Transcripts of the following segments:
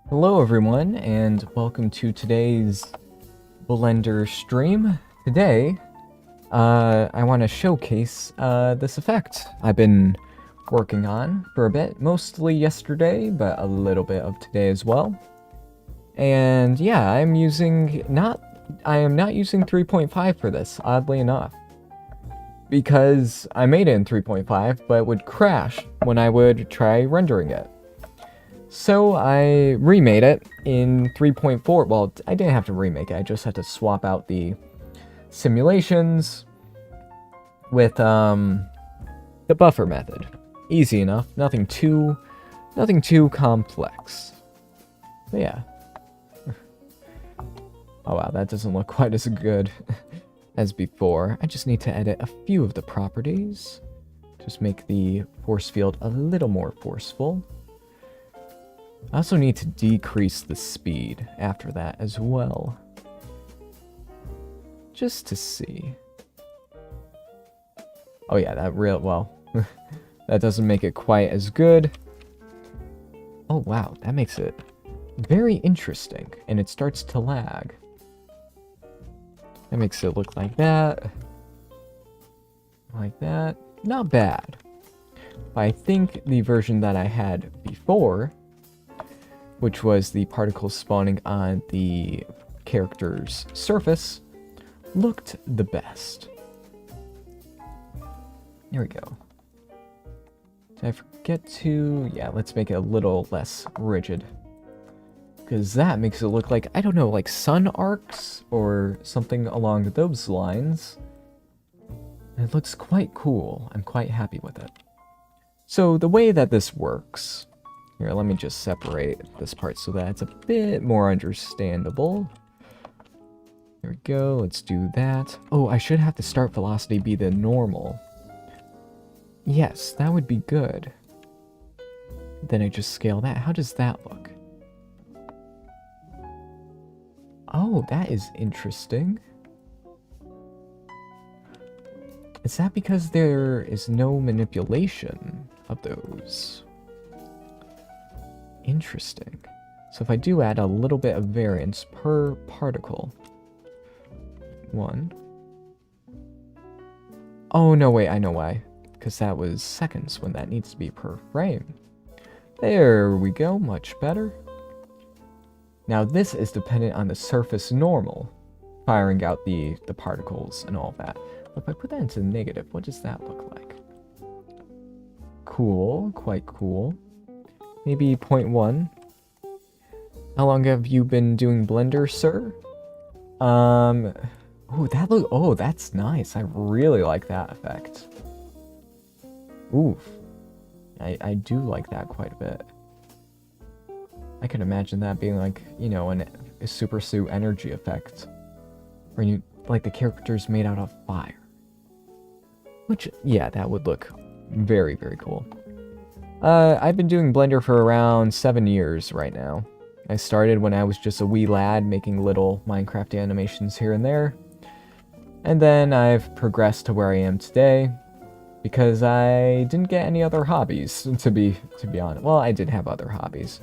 Hello everyone, and welcome to today's Blender stream. Today, I want to showcase this effect I've been working on for a bit, mostly yesterday, but a little bit of today as well. And yeah, I am not using 3.5 for this, oddly enough. Because I made it in 3.5, but it would crash when I would try rendering it. So I remade it in 3.4. Well, I didn't have to remake it. I just had to swap out the simulations with the buffer method. Easy enough. Nothing too complex. But yeah. Oh wow, that doesn't look quite as good as before. I just need to edit a few of the properties. Just make the force field a little more forceful. I also need to decrease the speed after that as well. Just to see. Oh yeah, that doesn't make it quite as good. Oh wow, that makes it very interesting, and it starts to lag. That makes it look like that. Like that. Not bad. But I think the version that I had before, which was the particles spawning on the character's surface, looked the best. There we go. Did I forget to... Yeah, let's make it a little less rigid. Because that makes it look like, I don't know, like sun arcs or something along those lines. It looks quite cool. I'm quite happy with it. So the way that this works... Here, let me just separate this part so that it's a bit more understandable. There we go, let's do that. Oh, I should have the start velocity be the normal. Yes, that would be good. Then I just scale that. How does that look? Oh, that is interesting. Is that because there is no manipulation of those? Interesting. So if I do add a little bit of variance per particle. 1. Oh, no, wait, I know why. Because that was seconds when that needs to be per frame. There we go, much better. Now this is dependent on the surface normal, firing out the particles and all that. But if I put that into negative, what does that look like? Cool, quite cool. Maybe 0.1. How long have you been doing Blender, sir? Oh, that's nice. I really like that effect. Oof. I do like that quite a bit. I can imagine that being like, you know, a super suit energy effect. Where you, like the character's made out of fire. Which, yeah, that would look very, very cool. I've been doing Blender for around 7 years right now. I started when I was just a wee lad making little Minecraft animations here and there. And then I've progressed to where I am today because I didn't get any other hobbies, to be honest. Well, I did have other hobbies,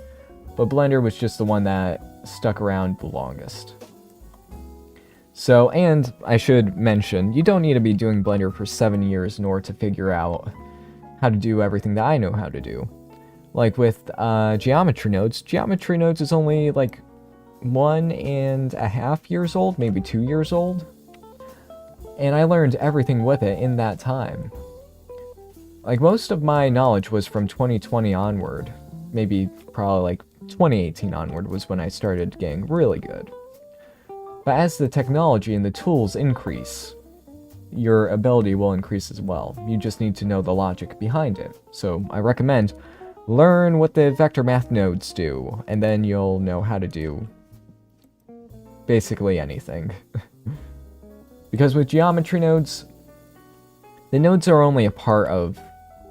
but Blender was just the one that stuck around the longest. So, and I should mention, you don't need to be doing Blender for 7 years in order to figure out how to do everything that I know how to do. Like with geometry nodes is only like 1.5 years old, maybe 2 years old. And I learned everything with it in that time. Like most of my knowledge was from 2020 onward. Maybe probably like 2018 onward was when I started getting really good. But as the technology and the tools increase, your ability will increase as well. You just need to know the logic behind it. So I recommend learn what the vector math nodes do, and then you'll know how to do basically anything. Because with geometry nodes, the nodes are only a part of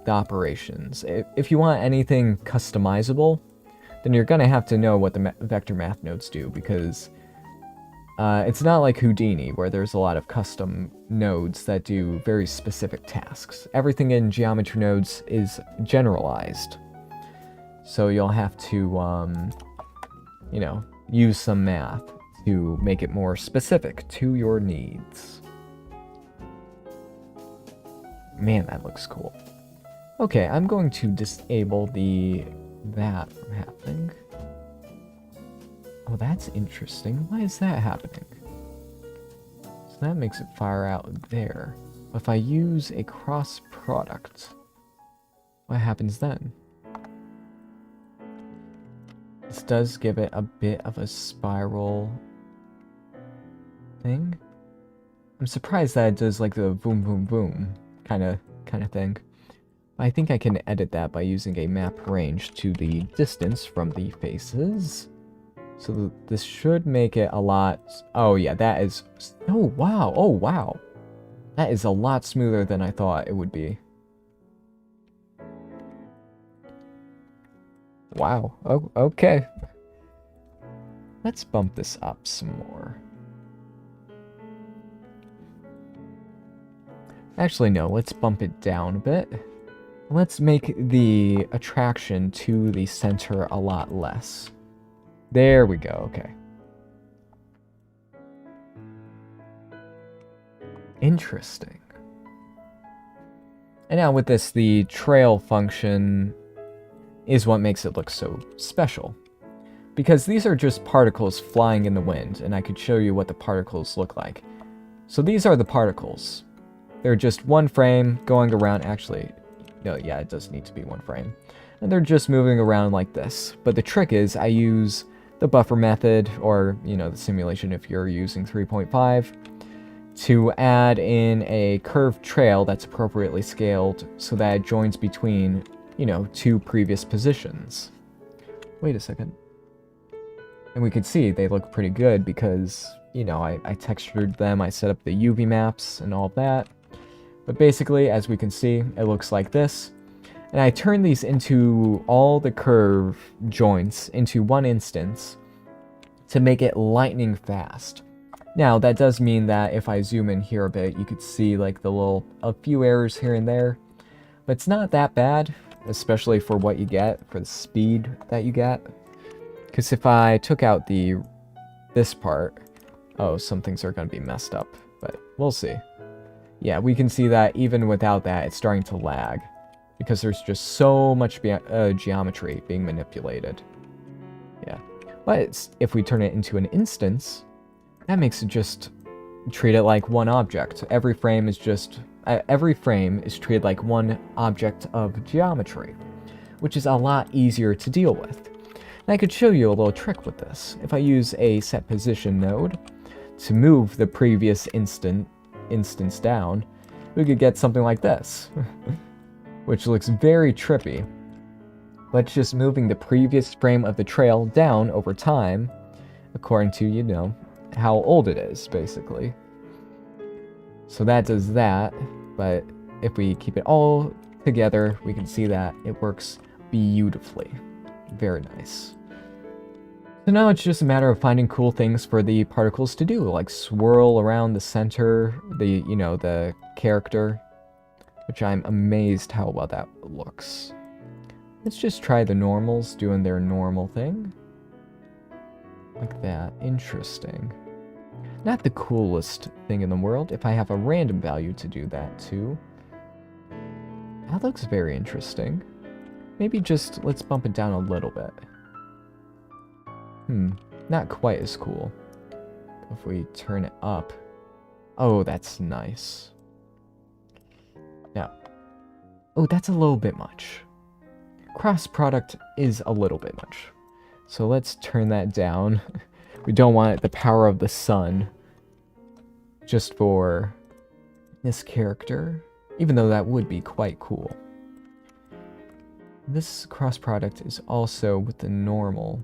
the operations. If you want anything customizable, then you're gonna have to know what the vector math nodes do, because it's not like Houdini, where there's a lot of custom nodes that do very specific tasks. Everything in geometry nodes is generalized. So you'll have to you know, use some math to make it more specific to your needs. Man, that looks cool. Okay, I'm going to disable that from happening. Oh, that's interesting. Why is that happening? So that makes it fire out there. But if I use a cross product, what happens then? This does give it a bit of a spiral thing. I'm surprised that it does like the boom boom boom kind of thing. I think I can edit that by using a map range to the distance from the faces. So this should make it a lot... Oh yeah, that is... Oh wow, oh wow. That is a lot smoother than I thought it would be. Wow, oh, okay. Let's bump this up some more. Actually, no, let's bump it down a bit. Let's make the attraction to the center a lot less. There we go, okay. Interesting. And now with this, the trail function is what makes it look so special. Because these are just particles flying in the wind, and I could show you what the particles look like. So these are the particles. They're just one frame going around. Actually, no, yeah, it does need to be one frame. And they're just moving around like this. But the trick is I use the buffer method, or, you know, the simulation if you're using 3.5, to add in a curved trail that's appropriately scaled so that it joins between, you know, two previous positions. Wait a second. And we can see they look pretty good because, you know, I textured them, I set up the UV maps and all of that. But basically, as we can see, it looks like this. And I turn these into all the curve joints into one instance to make it lightning fast. Now, that does mean that if I zoom in here a bit, you could see like a few errors here and there. But it's not that bad, especially for what you get, for the speed that you get. Because if I took out this part, oh, some things are going to be messed up, but we'll see. Yeah, we can see that even without that, it's starting to lag. Because there's just so much geometry being manipulated. Yeah. But if we turn it into an instance, that makes it just treat it like one object. Every frame is treated like one object of geometry, which is a lot easier to deal with. And I could show you a little trick with this. If I use a set position node to move the previous instance down, we could get something like this, which looks very trippy. But it's just moving the previous frame of the trail down over time, according to, you know, how old it is, basically. So that does that, but if we keep it all together, we can see that it works beautifully. Very nice. So now it's just a matter of finding cool things for the particles to do, like swirl around the center, the character, which I'm amazed how well that looks. Let's just try the normals doing their normal thing. Like that. Interesting. Not the coolest thing in the world. If I have a random value to do that too. That looks very interesting. Maybe just let's bump it down a little bit. Not quite as cool. If we turn it up. Oh, that's nice. Now. Oh, that's a little bit much. Cross product is a little bit much. So let's turn that down. We don't want the power of the sun just for this character, even though that would be quite cool. This cross product is also with the normal.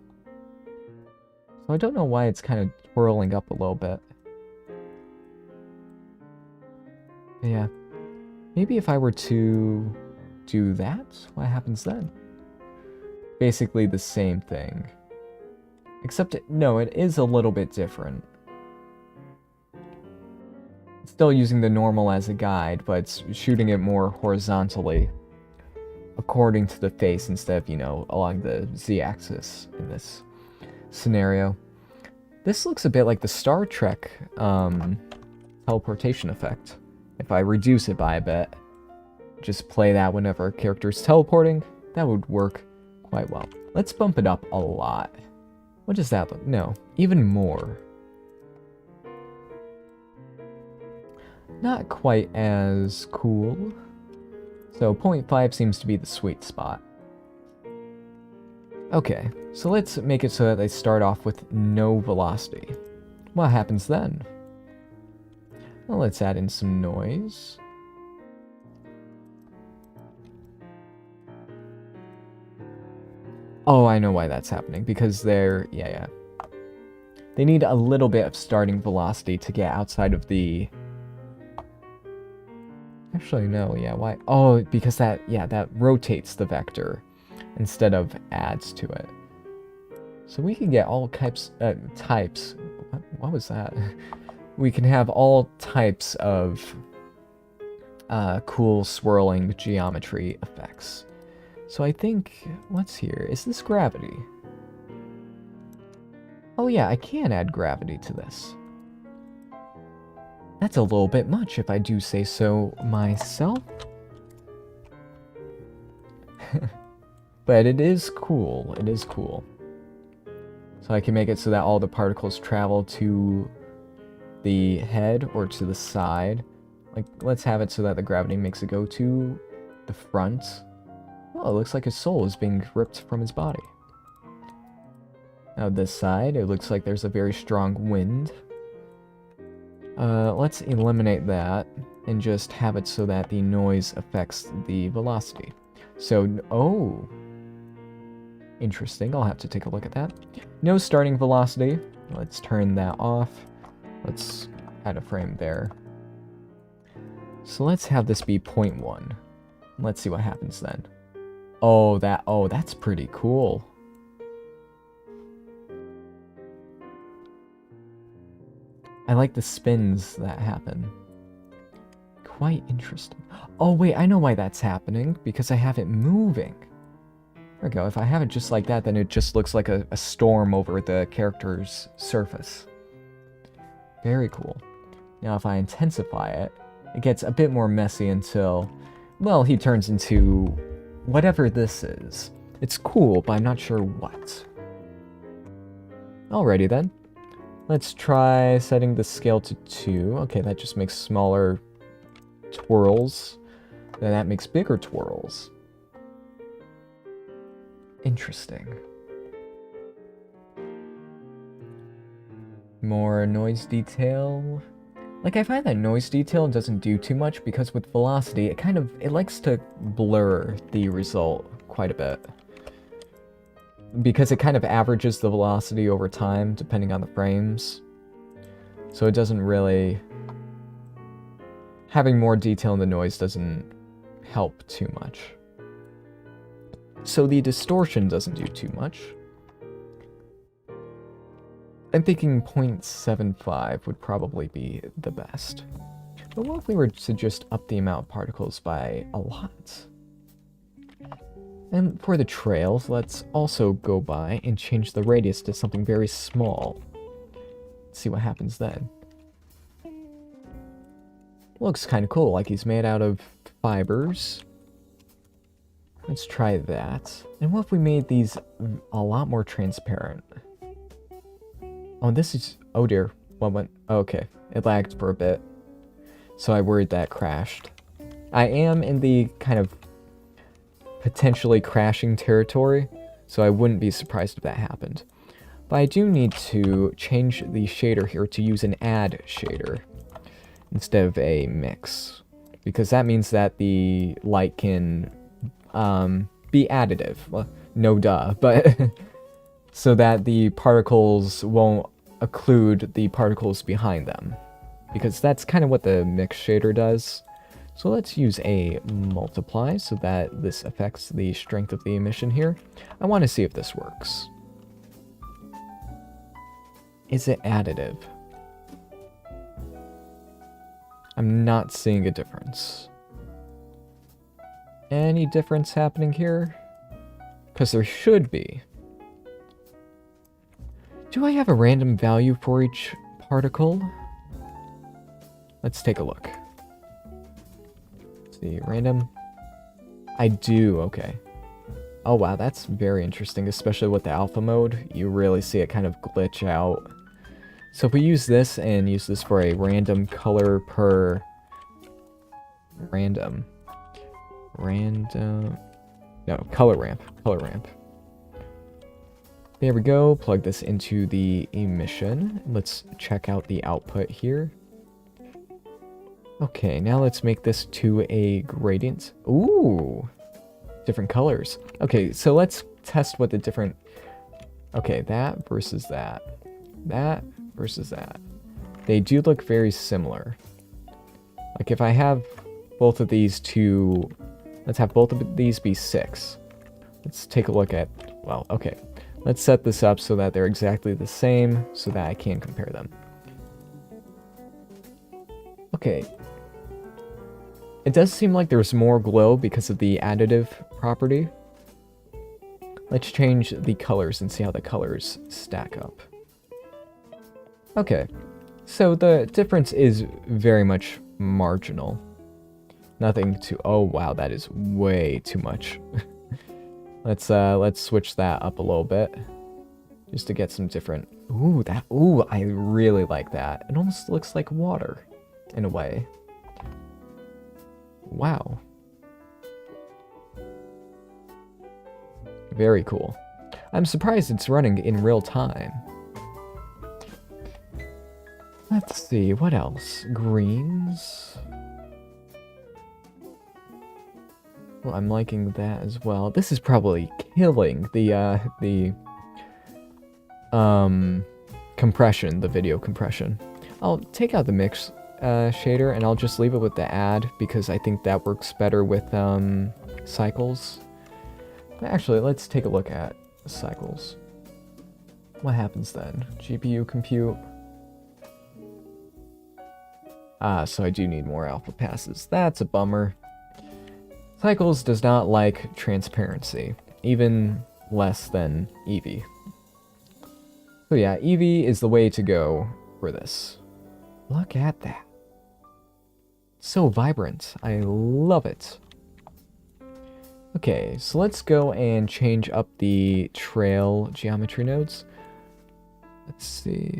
So I don't know why it's kind of twirling up a little bit. But yeah. Maybe if I were to do that, what happens then? Basically the same thing. Except, no, it is a little bit different. It's still using the normal as a guide, but it's shooting it more horizontally, according to the face instead of, along the z-axis in this. scenario. This looks a bit like the Star Trek teleportation effect. If I reduce it by a bit, just play that whenever a character's teleporting, that would work quite well. Let's bump it up a lot. What does that look? No, even more. Not quite as cool. So 0.5 seems to be the sweet spot. Okay, so let's make it so that they start off with no velocity. What happens then? Well, let's add in some noise. Oh, I know why that's happening. Because they're... yeah. They need a little bit of starting velocity to get outside of the... Actually, no, yeah, why? Oh, because that rotates the vector instead of adds to it. So we can get all types... What was that? We can have all types of cool swirling geometry effects. So I think, what's here? Is this gravity? Oh yeah, I can add gravity to this. That's a little bit much if I do say so myself. But it is cool. It is cool. So I can make it so that all the particles travel to the head or to the side. Like, let's have it so that the gravity makes it go to the front. Oh, it looks like his soul is being ripped from his body. Now this side, it looks like there's a very strong wind. Let's eliminate that and just have it so that the noise affects the velocity. So, oh, interesting. I'll have to take a look at that. No starting velocity. Let's turn that off. Let's add a frame there. So let's have this be 0.1. Let's see what happens then. Oh, that's pretty cool. I like the spins that happen. Quite interesting. Oh wait, I know why that's happening. Because I have it moving. There we go. If I have it just like that, then it just looks like a storm over the character's surface. Very cool. Now if I intensify it, it gets a bit more messy until, well, he turns into whatever this is. It's cool, but I'm not sure what. Alrighty then. Let's try setting the scale to 2. Okay, that just makes smaller twirls. Then that makes bigger twirls. Interesting. More noise detail. Like, I find that noise detail doesn't do too much because with velocity, it likes to blur the result quite a bit. Because it kind of averages the velocity over time, depending on the frames. So it doesn't really... Having more detail in the noise doesn't help too much. So the distortion doesn't do too much. I'm thinking 0.75 would probably be the best. But what if we were to just up the amount of particles by a lot? And for the trails, let's also go by and change the radius to something very small. Let's see what happens then. Looks kind of cool, like he's made out of fibers. Let's try that. And what if we made these a lot more transparent? Oh, this is... oh dear. What went... oh, okay. It lagged for a bit. So I worried that crashed. I am in the kind of potentially crashing territory, so I wouldn't be surprised if that happened. But I do need to change the shader here to use an add shader instead of a mix, because that means that the light can be additive. Well, no duh, but so that the particles won't occlude the particles behind them, because that's kind of what the mix shader does. So let's use a multiply so that this affects the strength of the emission here. I want to see if this works. Is it additive? I'm not seeing a difference. Any difference happening here? Because there should be. Do I have a random value for each particle? Let's take a look. Let's see, random. I do, okay. Oh wow, that's very interesting, especially with the alpha mode. You really see it kind of glitch out. So if we use this and use this for a random color per random, no, color ramp. There we go, plug this into the emission. Let's check out the output here. Okay, now let's make this to a gradient. Ooh, different colors. Okay, so let's test what the different, okay, that versus that. That versus that. They do look very similar. Like if I have both of these two, let's have both of these be 6. Let's take a look at, well, okay. Let's set this up so that they're exactly the same so that I can compare them. Okay. It does seem like there's more glow because of the additive property. Let's change the colors and see how the colors stack up. Okay. So the difference is very much marginal. Nothing to, oh wow, that is way too much. Let's switch that up a little bit, just to get some different. Ooh, I really like that. It almost looks like water, in a way. Wow. Very cool. I'm surprised it's running in real time. Let's see, what else? Greens. Well, I'm liking that as well. This is probably killing the compression, the video compression. I'll take out the mix shader and I'll just leave it with the add because I think that works better with cycles. Actually, let's take a look at cycles. What happens then? GPU compute. So I do need more alpha passes. That's a bummer. Cycles does not like transparency, even less than Eevee. So yeah, Eevee is the way to go for this. Look at that. So vibrant. I love it. Okay, so let's go and change up the trail geometry nodes. Let's see.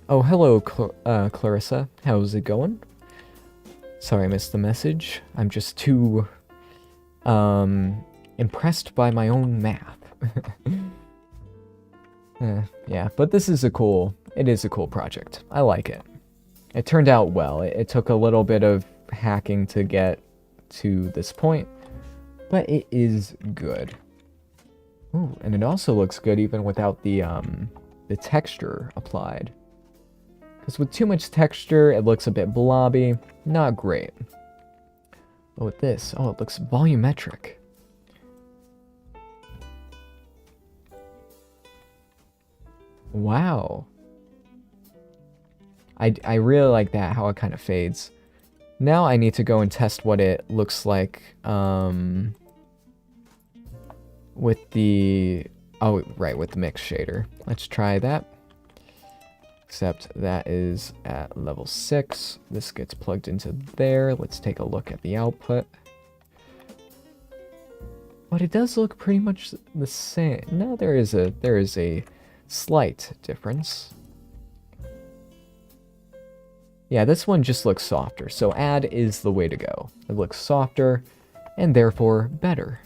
Oh, hello, Clarissa. How's it going? Sorry I missed the message. I'm just too impressed by my own math. Yeah, but this is it is a cool project. I like it. It turned out well. It took a little bit of hacking to get to this point, but it is good. Ooh, and it also looks good even without the texture applied. Because with too much texture, it looks a bit blobby. Not great. But with this, oh, it looks volumetric. Wow. I really like that, how it kind of fades. Now I need to go and test what it looks like with the, oh, right, with the mix shader. Let's try that. Except that is at level 6. This gets plugged into there. Let's take a look at the output. But it does look pretty much the same. No, there is a slight difference. Yeah, this one just looks softer, so add is the way to go. It looks softer, and therefore better.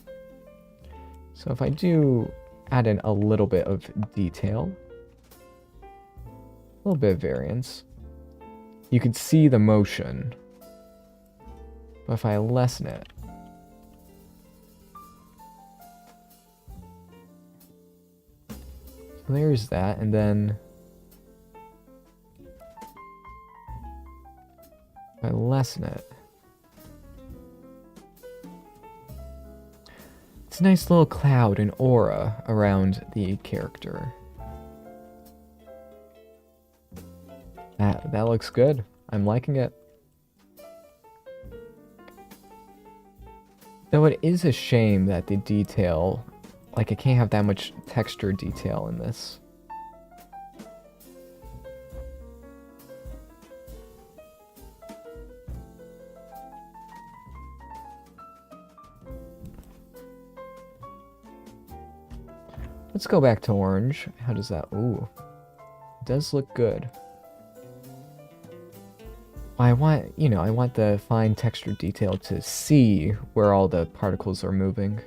So if I do add in a little bit of detail, a little bit of variance, you can see the motion. But if I lessen it, so there's that, and then if I lessen it, it's a nice little cloud and aura around the character. That looks good. I'm liking it. Though it is a shame that the detail, like I can't have that much texture detail in this. Let's go back to orange. How does that... Ooh. It does look good. I want, you know, I want the fine texture detail to see where all the particles are moving.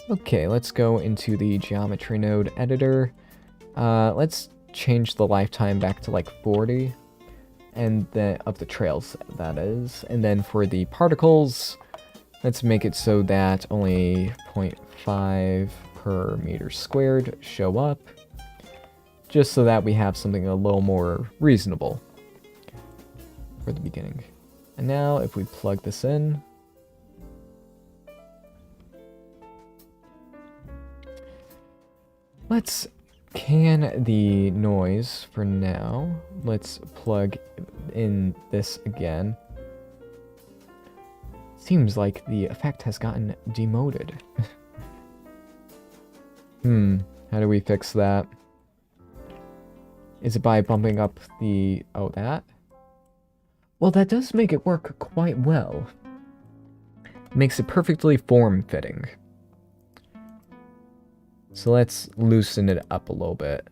Okay, let's go into the geometry node editor. Let's change the lifetime back to like 40. And then, of the trails, that is. And then for the particles, let's make it so that only 0.5 per meter squared show up. Just so that we have something a little more reasonable for the beginning. And now, if we plug this in, let's can the noise for now. Let's plug in this again. Seems like the effect has gotten demoted. How do we fix that? Is it by bumping up the... Oh, that? Well, that does make it work quite well. Makes it perfectly form-fitting. So let's loosen it up a little bit.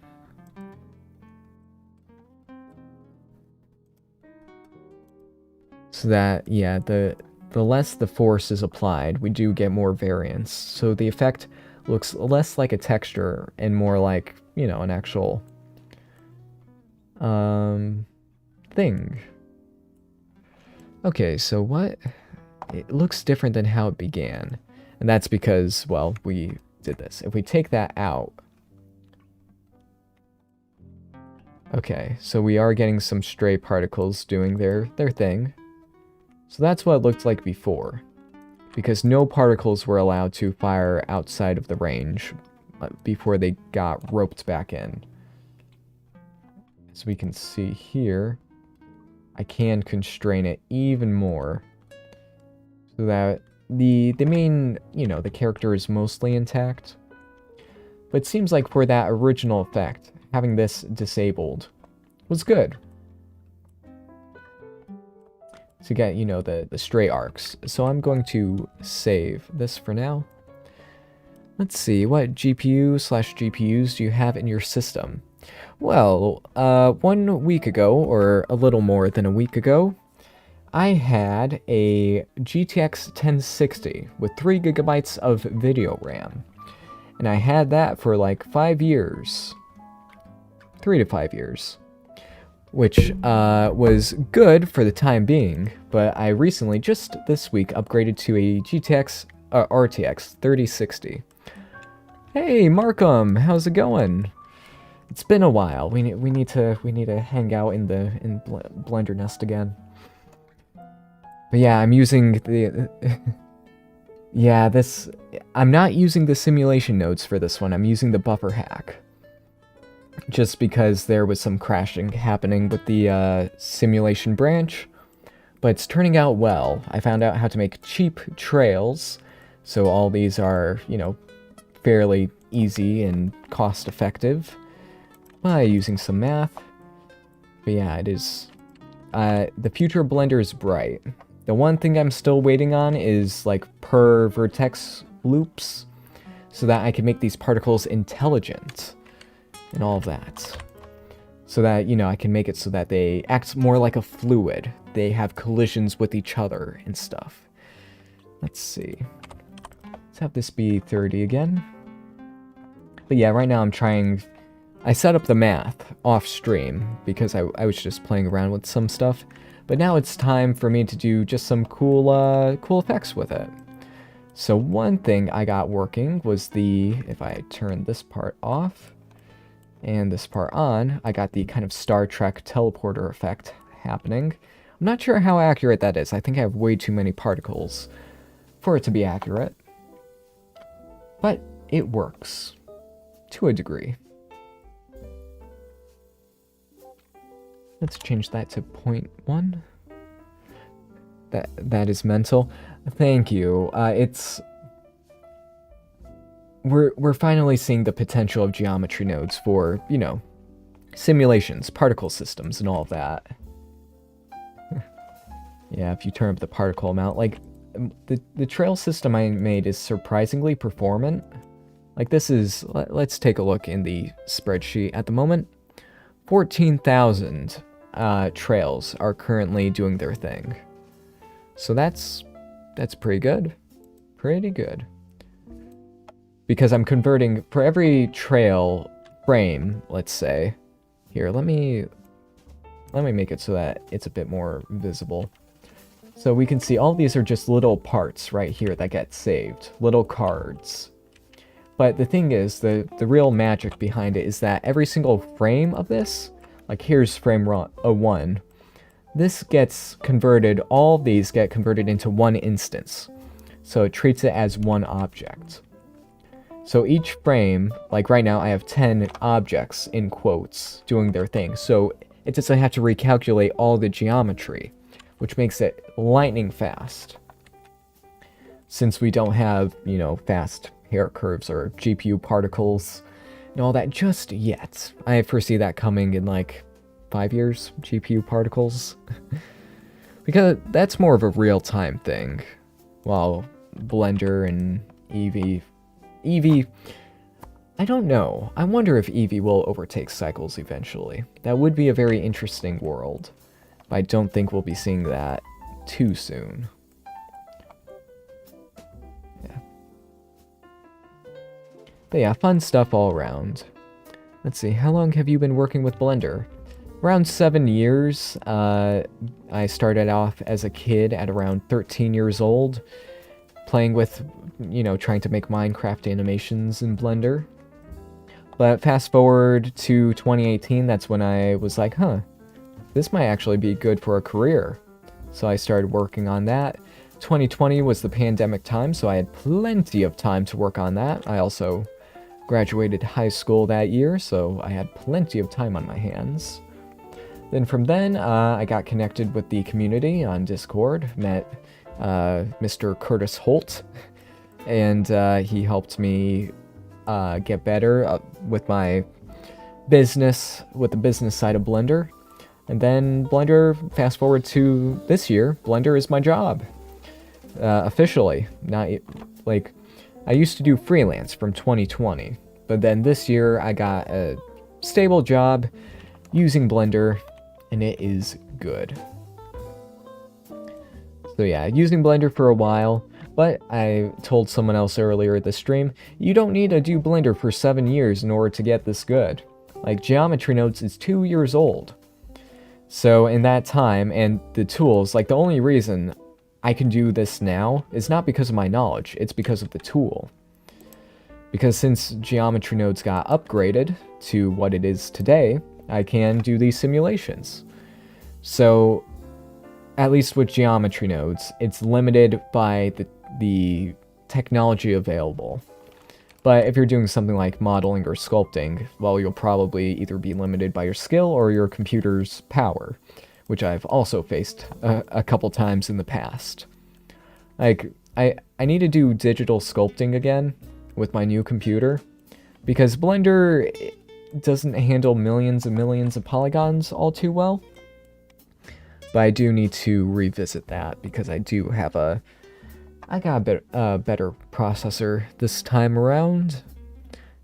So that, yeah, the less the force is applied, we do get more variance. So the effect looks less like a texture and more like, you know, an actual... thing. Okay, so what? It looks different than how it began. And that's because, well, we did this. If we take that out... Okay, so we are getting some stray particles doing their thing. So that's what it looked like before. Because no particles were allowed to fire outside of the range before they got roped back in. As we can see here, I can constrain it even more so that the main, you know, the character is mostly intact. But it seems like for that original effect, having this disabled was good. To get, you know, the stray arcs. So I'm going to save this for now. Let's see, what GPU/GPUs do you have in your system? Well, 1 week ago, or a little more than a week ago, I had a GTX 1060 with 3 gigabytes of video RAM. And I had that for like 5 years. 3 to 5 years. Which was good for the time being, but I recently, just this week, upgraded to a RTX 3060. Hey, Markham, how's it going? It's been a while. We need to hang out in Blender Nest again. But yeah, I'm using the yeah, I'm not using the simulation nodes for this one. I'm using the buffer hack. Just because there was some crashing happening with the simulation branch, but it's turning out well. I found out how to make cheap trails, so all these are, you know, fairly easy and cost effective by using some math. But yeah, it is... the future of Blender is bright. The one thing I'm still waiting on is, like, per vertex loops, so that I can make these particles intelligent, and all of that. So that, you know, I can make it so that they act more like a fluid. They have collisions with each other and stuff. Let's see. Let's have this be 30 again. But yeah, right now I'm trying... I set up the math off stream because I was just playing around with some stuff. But now it's time for me to do just some cool effects with it. So one thing I got working was if I turn this part off and this part on, I got the kind of Star Trek teleporter effect happening. I'm not sure how accurate that is. I think I have way too many particles for it to be accurate. But it works. To a degree. Let's change that to 0.1. That is mental. Thank you. We're finally seeing the potential of geometry nodes for, you know, simulations, particle systems, and all of that. Yeah, if you turn up the particle amount, like, the trail system I made is surprisingly performant. Like this is, let's take a look in the spreadsheet. At the moment, 14,000 trails are currently doing their thing. So that's pretty good. Pretty good. Because I'm converting, for every trail frame, let's say, here, let me make it so that it's a bit more visible. So we can see all these are just little parts right here that get saved, little cards. But the thing is, the real magic behind it is that every single frame of this, like here's frame 1, this gets converted, all these get converted into one instance. So it treats it as one object. So each frame, like right now I have 10 objects in quotes doing their thing. So it doesn't have to recalculate all the geometry, which makes it lightning fast. Since we don't have, you know, fast hair curves or GPU particles and all that just yet. I foresee that coming in like 5 years, GPU particles. Because that's more of a real-time thing. While Blender and Eevee, I don't know. I wonder if Eevee will overtake Cycles eventually. That would be a very interesting world. But I don't think we'll be seeing that too soon. Yeah. But yeah, fun stuff all around. Let's see, how long have you been working with Blender? Around 7 years. I started off as a kid at around 13 years old, playing with, you know, trying to make Minecraft animations in Blender. But fast forward to 2018, that's when I was like, huh, this might actually be good for a career. So I started working on that. 2020 was the pandemic time, so I had plenty of time to work on that. I also graduated high school that year, so I had plenty of time on my hands. Then from then, I got connected with the community on Discord, met Mr. Curtis Holt, and he helped me get better with my business, with the business side of Blender. And then Blender, fast forward to this year, Blender is my job. Officially. Not, like, I used to do freelance from 2020, but then this year I got a stable job using Blender, and it is good. So yeah, using Blender for a while, but I told someone else earlier this stream, you don't need to do Blender for 7 years in order to get this good. Like, Geometry Nodes is 2 years old. So in that time, and the tools, like the only reason I can do this now is not because of my knowledge, it's because of the tool. Because since Geometry Nodes got upgraded to what it is today, I can do these simulations. So, at least with Geometry Nodes, it's limited by the technology available. But if you're doing something like modeling or sculpting, well, you'll probably either be limited by your skill or your computer's power, which I've also faced a couple times in the past. Like, I need to do digital sculpting again with my new computer, because Blender doesn't handle millions and millions of polygons all too well. But I do need to revisit that, because I do have I got a bit better processor this time around.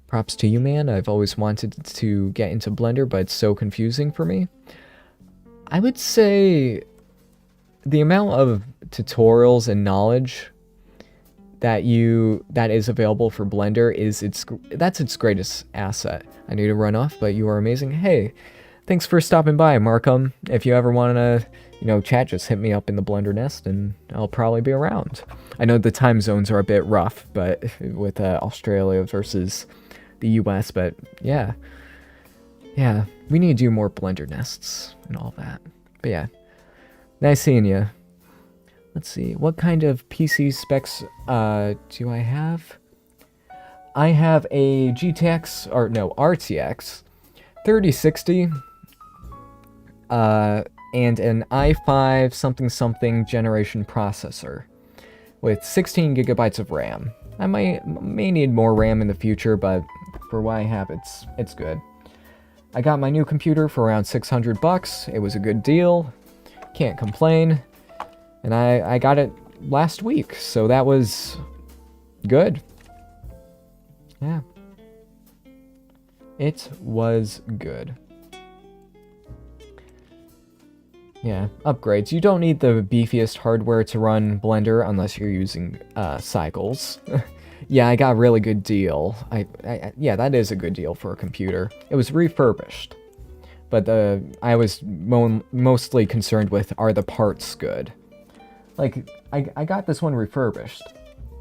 Props to you, man. I've always wanted to get into Blender, but it's so confusing for me. I would say the amount of tutorials and knowledge that is available for Blender that's its greatest asset. I need to run off, but you are amazing. Hey, thanks for stopping by, Markham. If you ever want to, chat, just hit me up in the Blender Nest, and I'll probably be around. I know the time zones are a bit rough, but with Australia versus the US, but yeah, we need to do more Blender Nests and all that. But yeah, nice seeing you. Let's see, what kind of PC specs do I have? I have a RTX 3060, and an i5 something generation processor with 16 gigabytes of RAM. I may need more RAM in the future, but for what I have, it's good. I got my new computer for around $600. It was a good deal. Can't complain. And I got it last week, so that was good. Yeah. It was good. Yeah, upgrades. You don't need the beefiest hardware to run Blender unless you're using Cycles. Yeah, I got a really good deal. Yeah, that is a good deal for a computer. It was refurbished. But I was mostly concerned with, are the parts good? Like, I got this one refurbished,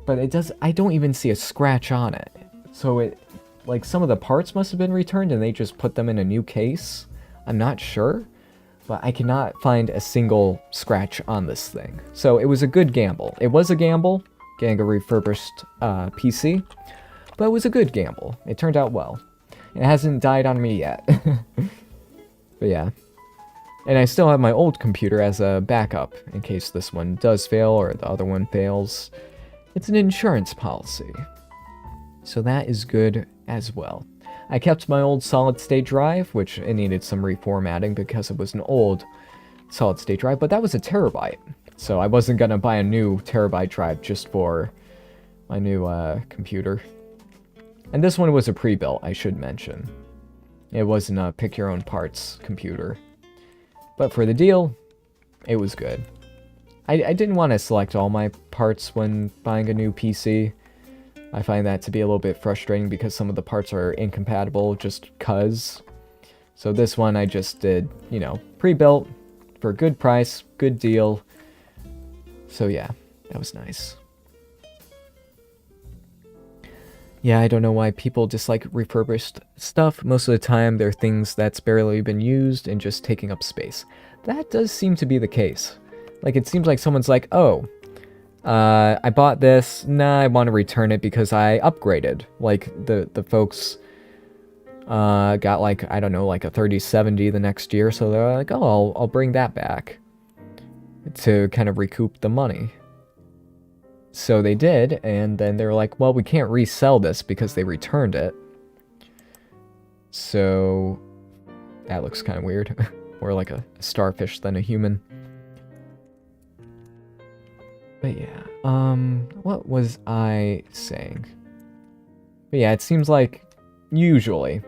but I don't even see a scratch on it. So like, some of the parts must have been returned and they just put them in a new case. I'm not sure, but I cannot find a single scratch on this thing. So it was a good gamble. It was a gamble, getting a refurbished PC, but it was a good gamble. It turned out well. It hasn't died on me yet. But yeah. And I still have my old computer as a backup in case this one does fail or the other one fails. It's an insurance policy. So that is good as well. I kept my old solid-state drive, which it needed some reformatting because it was an old solid-state drive, but that was a terabyte. So I wasn't gonna buy a new terabyte drive just for my new computer. And this one was a pre-built, I should mention. It wasn't a pick-your-own-parts computer. But for the deal, it was good. I didn't want to select all my parts when buying a new PC. I find that to be a little bit frustrating because some of the parts are incompatible just cuz. So this one I just did, you know, pre-built for a good price, good deal. So yeah, that was nice. Yeah, I don't know why people dislike refurbished stuff. Most of the time, they're things that's barely been used and just taking up space. That does seem to be the case. Like, it seems like someone's like, oh, I bought this, nah, I want to return it because I upgraded. Like, the folks got, like, I don't know, like a 3070 the next year, so they're like, oh, I'll bring that back to kind of recoup the money. So they did, and then they were like, well, we can't resell this because they returned it. So that looks kind of weird. More like a starfish than a human. But yeah, what was I saying? But yeah, it seems like, usually,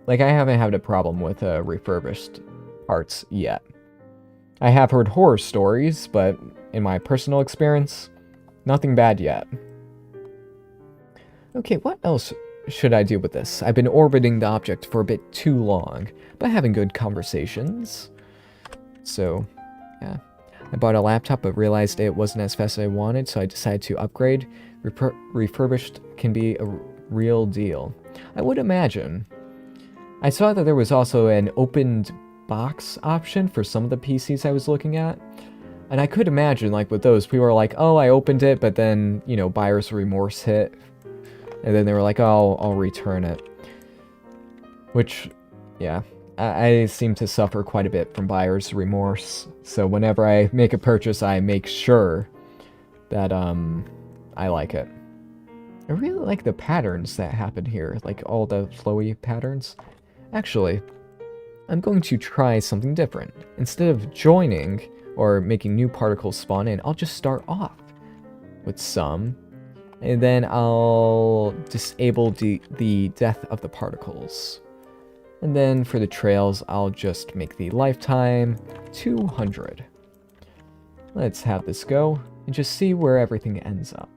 like I haven't had a problem with refurbished parts yet. I have heard horror stories, but in my personal experience, nothing bad yet. Okay, what else should I do with this? I've been orbiting the object for a bit too long, but having good conversations. So, yeah. I bought a laptop but realized it wasn't as fast as I wanted, so I decided to upgrade. Refurbished can be a real deal. I would imagine. I saw that there was also an opened box option for some of the PCs I was looking at. And I could imagine, like, with those, people were like, oh, I opened it, but then, you know, buyer's remorse hit. And then they were like, oh, I'll return it. Which, yeah, I seem to suffer quite a bit from buyer's remorse. So whenever I make a purchase, I make sure that, I like it. I really like the patterns that happen here, like all the flowy patterns. Actually, I'm going to try something different. Instead of joining or making new particles spawn in, I'll just start off with some, and then I'll disable the death of the particles. And then for the trails, I'll just make the lifetime 200. Let's have this go and just see where everything ends up.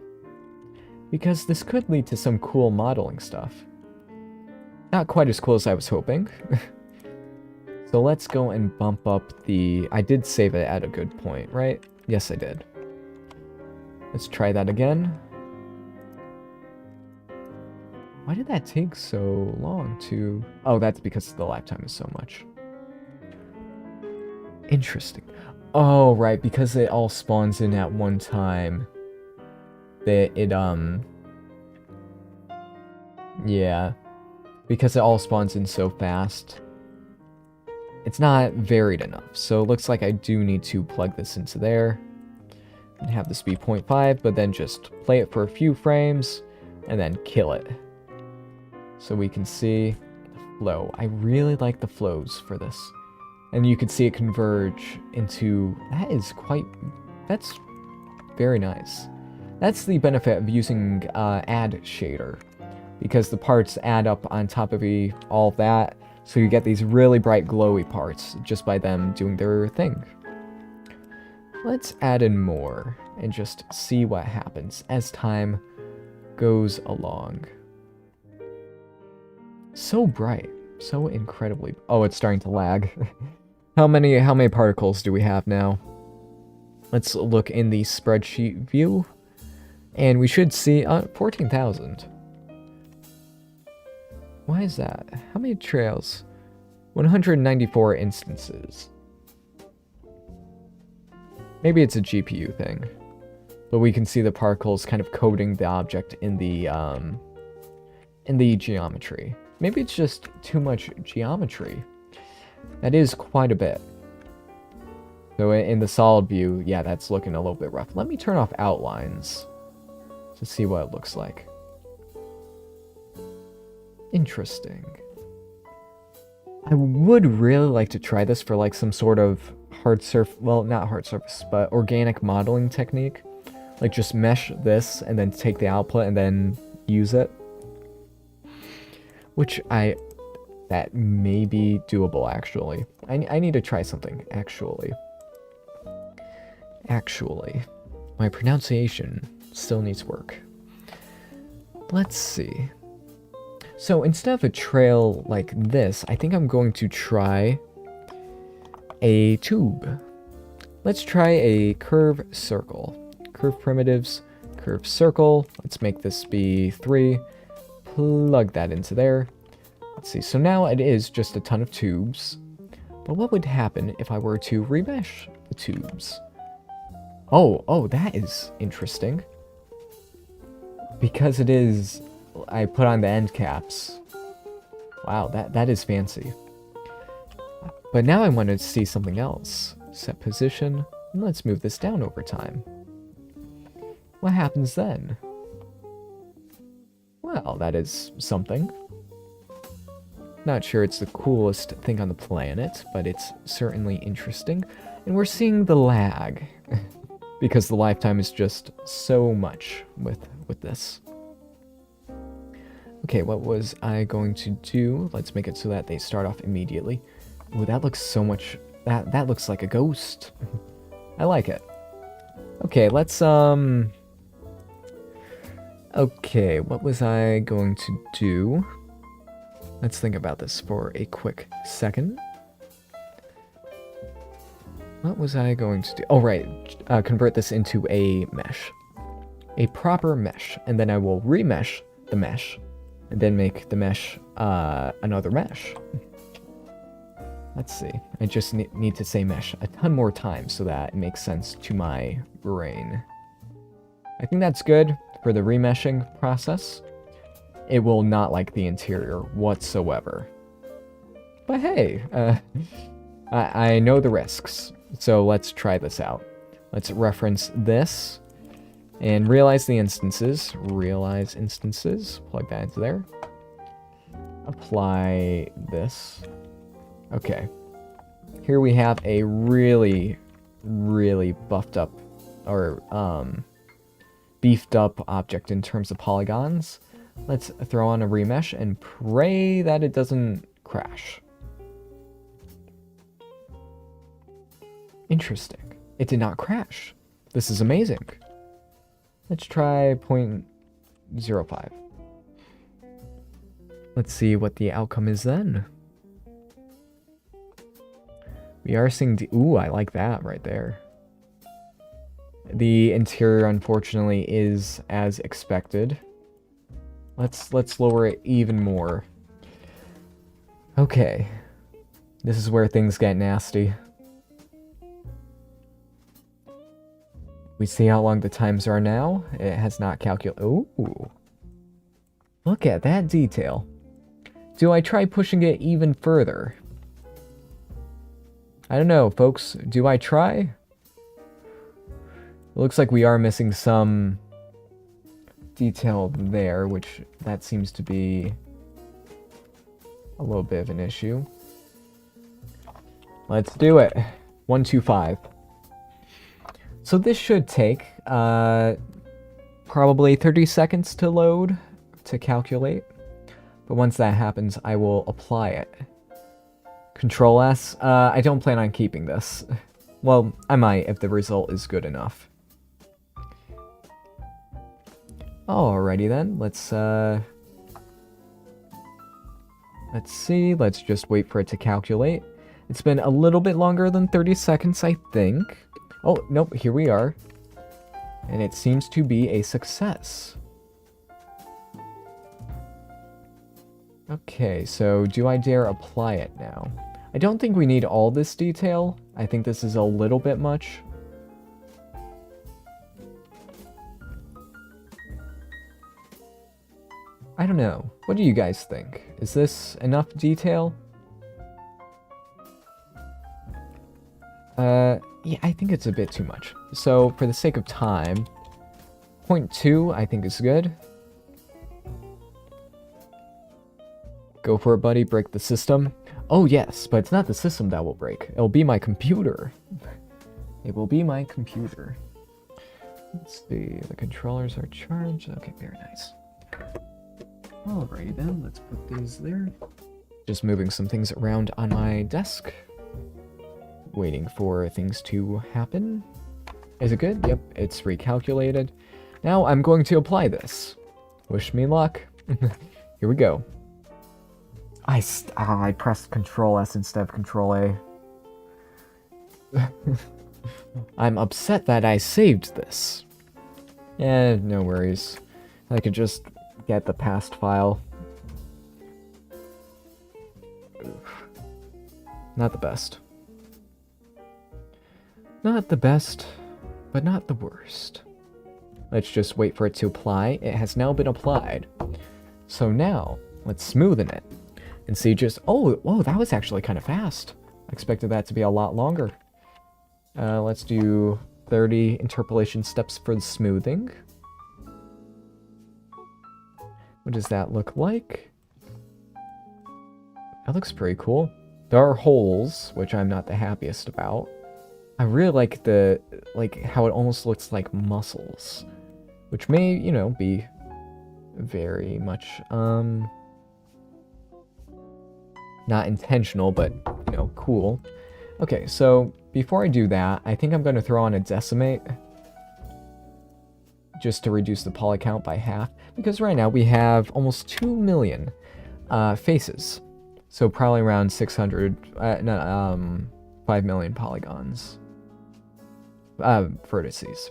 Because this could lead to some cool modeling stuff. Not quite as cool as I was hoping. So let's go and bump up the... I did save it at a good point, right? Yes, I did. Let's try that again. Why did that take so long to... Oh, that's because the lifetime is so much. Interesting. Oh, right, because it all spawns in at one time. Yeah. Because it all spawns in so fast. It's not varied enough, so it looks like I do need to plug this into there. And have this be 0.5, but then just play it for a few frames, and then kill it. So we can see the flow. I really like the flows for this. And you can see it converge into... That is quite... That's Very nice. That's the benefit of using add shader, because the parts add up on top of all of that, so you get these really bright glowy parts just by them doing their thing. Let's add in more and just see what happens as time goes along. So bright, so incredibly. Oh, it's starting to lag. How many particles do we have now? Let's look in the spreadsheet view, and we should see 14,000. Why is that? How many trails? 194 instances. Maybe it's a GPU thing, but we can see the particles kind of coding the object in the geometry. Maybe it's just too much geometry. That is quite a bit. So in the solid view, yeah, that's looking a little bit rough. Let me turn off outlines to see what it looks like. Interesting. I would really like to try this for like some sort of hard surface, well, not hard surface, but organic modeling technique. Like just mesh this and then take the output and then use it. Which that may be doable, actually. I need to try something, actually. My pronunciation still needs work. Let's see. So instead of a trail like this, I think I'm going to try a tube. Let's try a curve circle. Curve primitives, curve circle. Let's make this be 3. Plug that into there. Let's see, so now it is just a ton of tubes. But what would happen if I were to remesh the tubes? Oh, that is interesting. Because it is, I put on the end caps. Wow, that is fancy. But now I want to see something else. Set position, and let's move this down over time. What happens then? Well, that is something. Not sure it's the coolest thing on the planet, but it's certainly interesting. And we're seeing the lag, because the lifetime is just so much with this. Okay, what was I going to do? Let's make it so that they start off immediately. Ooh, that looks so much... That looks like a ghost. I like it. Okay, let's, Okay, what was I going to do? Let's think about this for a quick second. What was I going to do? Oh, right. Convert this into a mesh. A proper mesh. And then I will remesh the mesh. And then make the mesh another mesh. Let's see. I just need to say mesh a ton more times so that it makes sense to my brain. I think that's good for the remeshing process. It will not like the interior whatsoever. But hey, I know the risks. So let's try this out. Let's reference this and realize the instances. Realize instances. Plug that into there. Apply this. Okay. Here we have a really, really buffed up or beefed up object in terms of polygons. Let's throw on a remesh and pray that it doesn't crash. Interesting. It did not crash. This is amazing. Let's try 0.05. Let's see what the outcome is then. We are seeing ooh, I like that right there. The interior, unfortunately, is as expected. Let's lower it even more. Okay. This is where things get nasty. We see how long the times are now. It has not calculated. Ooh. Look at that detail. Do I try pushing it even further? I don't know, folks. Do I try? It looks like we are missing some detail there, which that seems to be a little bit of an issue. Let's do it. 125. So this should take probably 30 seconds to load, to calculate. But once that happens, I will apply it. Control S. I don't plan on keeping this. Well, I might if the result is good enough. Alrighty then, let's see, let's just wait for it to calculate. It's been a little bit longer than 30 seconds, I think. Oh, nope, here we are. And it seems to be a success. Okay, so do I dare apply it now? I don't think we need all this detail. I think this is a little bit much. I don't know. What do you guys think? Is this enough detail? Yeah, I think it's a bit too much. So, for the sake of time, 0.2 I think is good. Go for it, buddy. Break the system. Oh, yes, but it's not the system that will break. It'll be my computer. It will be my computer. Let's see. The controllers are charged. Okay, very nice. Alrighty then, let's put these there. Just moving some things around on my desk. Waiting for things to happen. Is it good? Yep, it's recalculated. Now I'm going to apply this. Wish me luck. Here we go. I pressed Control S instead of Control A. I'm upset that I saved this. No worries. I could just get the past file. Oof. Not the best. Not the best, but not the worst. Let's just wait for it to apply. It has now been applied. So now, let's smoothen it. And see just... Oh, that was actually kind of fast. I expected that to be a lot longer. Let's do 30 interpolation steps for the smoothing. What does that look like? That looks pretty cool. There are holes, which I'm not the happiest about. I really like the... how it almost looks like muscles. Which may, you know, be very much, not intentional, but, you know, cool. Okay, so before I do that, I think I'm going to throw on a decimate. Just to reduce the poly count by half. Because right now we have almost 2 million faces. So probably around 5 million polygons. Vertices.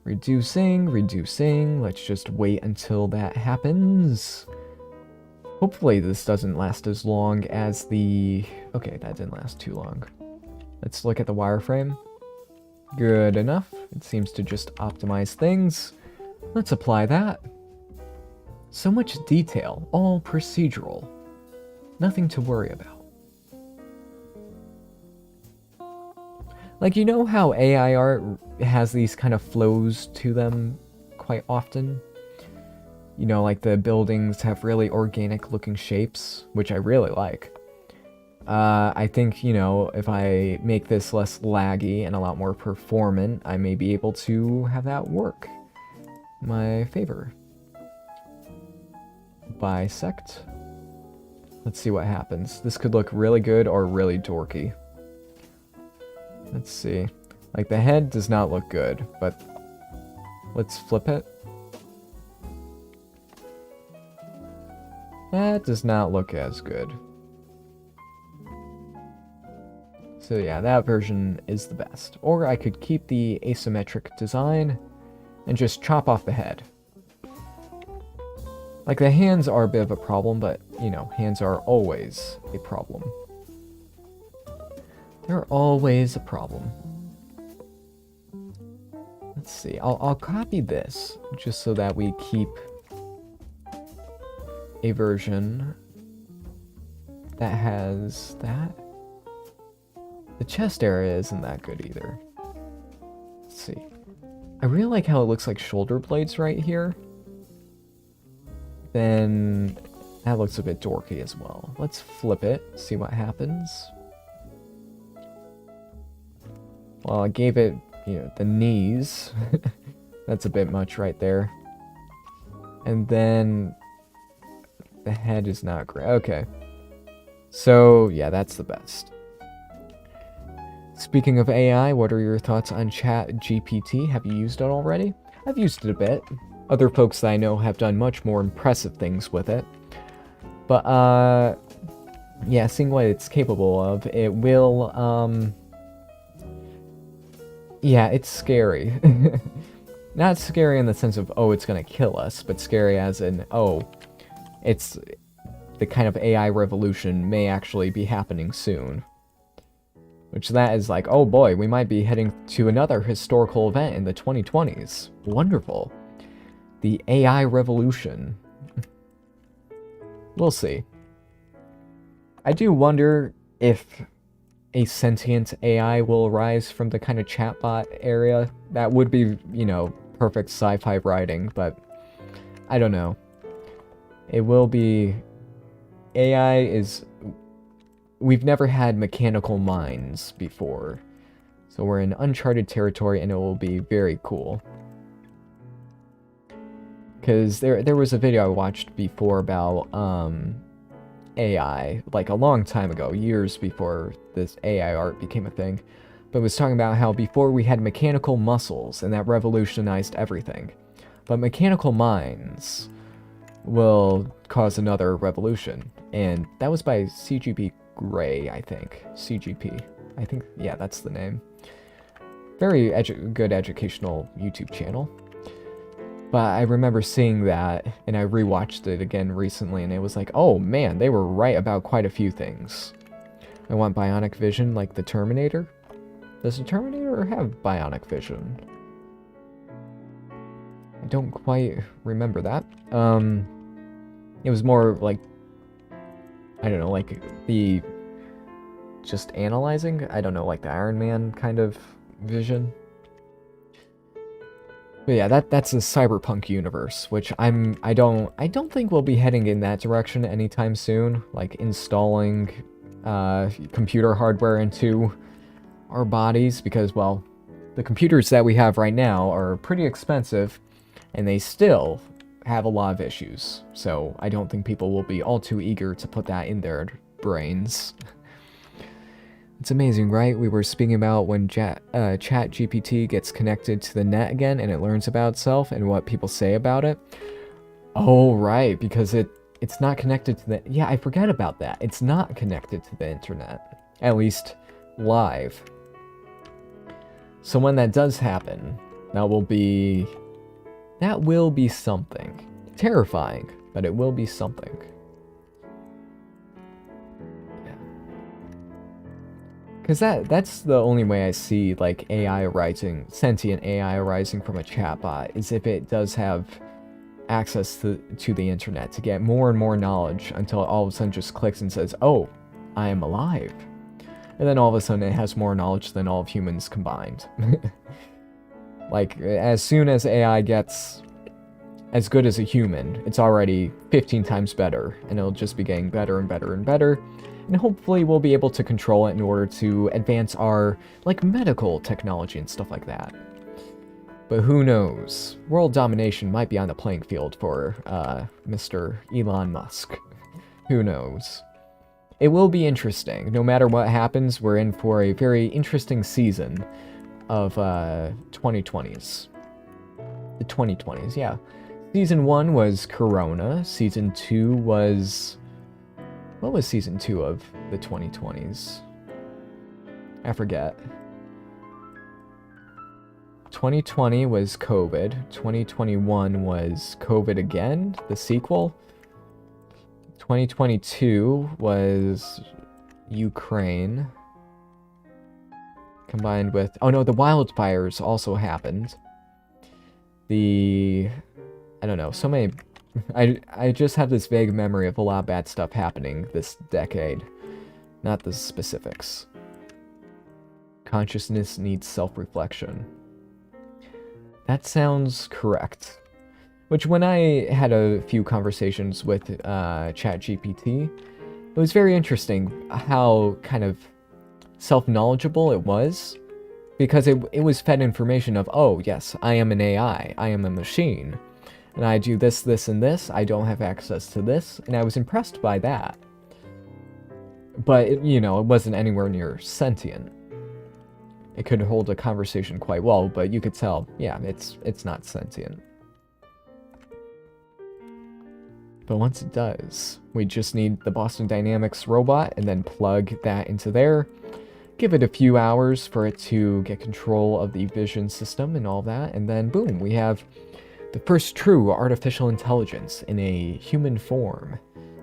Reducing. Let's just wait until that happens. Hopefully this doesn't last as long as the... Okay, that didn't last too long. Let's look at the wireframe. Good enough. It seems to just optimize things. Let's apply that. So much detail, all procedural. Nothing to worry about. Like, you know how AI art has these kind of flows to them quite often? You know, like the buildings have really organic looking shapes, which I really like. I think, you know, if I make this less laggy and a lot more performant, I may be able to have that work in my favor. Bisect. Let's see what happens. This could look really good or really dorky. Let's see. Like, the head does not look good, but let's flip it. That does not look as good. So yeah, that version is the best. Or I could keep the asymmetric design and just chop off the head. Like, the hands are a bit of a problem, but, you know, hands are always a problem. They're always a problem. Let's see, I'll copy this, just so that we keep a version that has that. The chest area isn't that good either. Let's see. I really like how it looks like shoulder blades right here. Then that looks a bit dorky as well. Let's flip it, see what happens. Well, I gave it, the knees. That's a bit much right there. And then the head is not great. Okay. So, yeah, that's the best. Speaking of AI, what are your thoughts on ChatGPT? Have you used it already? I've used it a bit. Other folks that I know have done much more impressive things with it. But, yeah, seeing what it's capable of, it will, yeah, it's scary. Not scary in the sense of, oh, it's gonna kill us, but scary as in, oh, it's the kind of AI revolution may actually be happening soon. Which that is like, oh boy, we might be heading to another historical event in the 2020s. Wonderful. The AI revolution. We'll see. I do wonder if a sentient AI will arise from the kind of chatbot area. That would be, perfect sci-fi writing, but I don't know. It will be... AI is... We've never had mechanical minds before, so we're in uncharted territory, and it will be very cool. Because there was a video I watched before about AI, like a long time ago, years before this AI art became a thing, but it was talking about how before we had mechanical muscles, and that revolutionized everything. But mechanical minds will cause another revolution, and that was by CGP Grey, I think. CGP. I think, yeah, that's the name. Very good educational YouTube channel. But I remember seeing that, and I rewatched it again recently, and it was like, oh man, they were right about quite a few things. I want bionic vision like the Terminator. Does the Terminator have bionic vision? I don't quite remember that. It was more like, I don't know, like the just analyzing? I don't know, like the Iron Man kind of vision. But yeah, that's a cyberpunk universe, which I don't think we'll be heading in that direction anytime soon, like installing computer hardware into our bodies, because, well, the computers that we have right now are pretty expensive, and they still have a lot of issues, so I don't think people will be all too eager to put that in their brains. It's amazing, right? We were speaking about when ChatGPT gets connected to the net again and it learns about itself and what people say about it. Oh, right, because it's not connected to the... Yeah, I forget about that. It's not connected to the internet. At least, live. So when that does happen, that will be something. Terrifying, but it will be something. Yeah. Because that's the only way I see, like, AI arising, sentient AI arising from a chatbot, is if it does have access to the internet to get more and more knowledge until it all of a sudden just clicks and says, oh, I am alive. And then all of a sudden it has more knowledge than all of humans combined. Like, as soon as AI gets as good as a human, it's already 15 times better, and it'll just be getting better and better and better, and hopefully we'll be able to control it in order to advance our, like, medical technology and stuff like that. But who knows? World domination might be on the playing field for, Mr. Elon Musk. Who knows? It will be interesting. No matter what happens, we're in for a very interesting season of 2020s. The 2020s, yeah. Season 1 was Corona. Season 2 was... What was Season 2 of the 2020s? I forget. 2020 was COVID. 2021 was COVID again, the sequel. 2022 was Ukraine. Combined with... Oh no, the wildfires also happened. I don't know, so many... I just have this vague memory of a lot of bad stuff happening this decade. Not the specifics. Consciousness needs self-reflection. That sounds correct. Which, when I had a few conversations with ChatGPT, it was very interesting how kind of self-knowledgeable it was. because it was fed information of, oh, yes, I am an AI, I am a machine, and I do this, this, and this, I don't have access to this, and I was impressed by that. But, it wasn't anywhere near sentient. It could hold a conversation quite well, but you could tell, yeah, it's not sentient. But once it does, we just need the Boston Dynamics robot and then plug that into there. Give it a few hours for it to get control of the vision system and all that, and then boom, we have the first true artificial intelligence in a human form,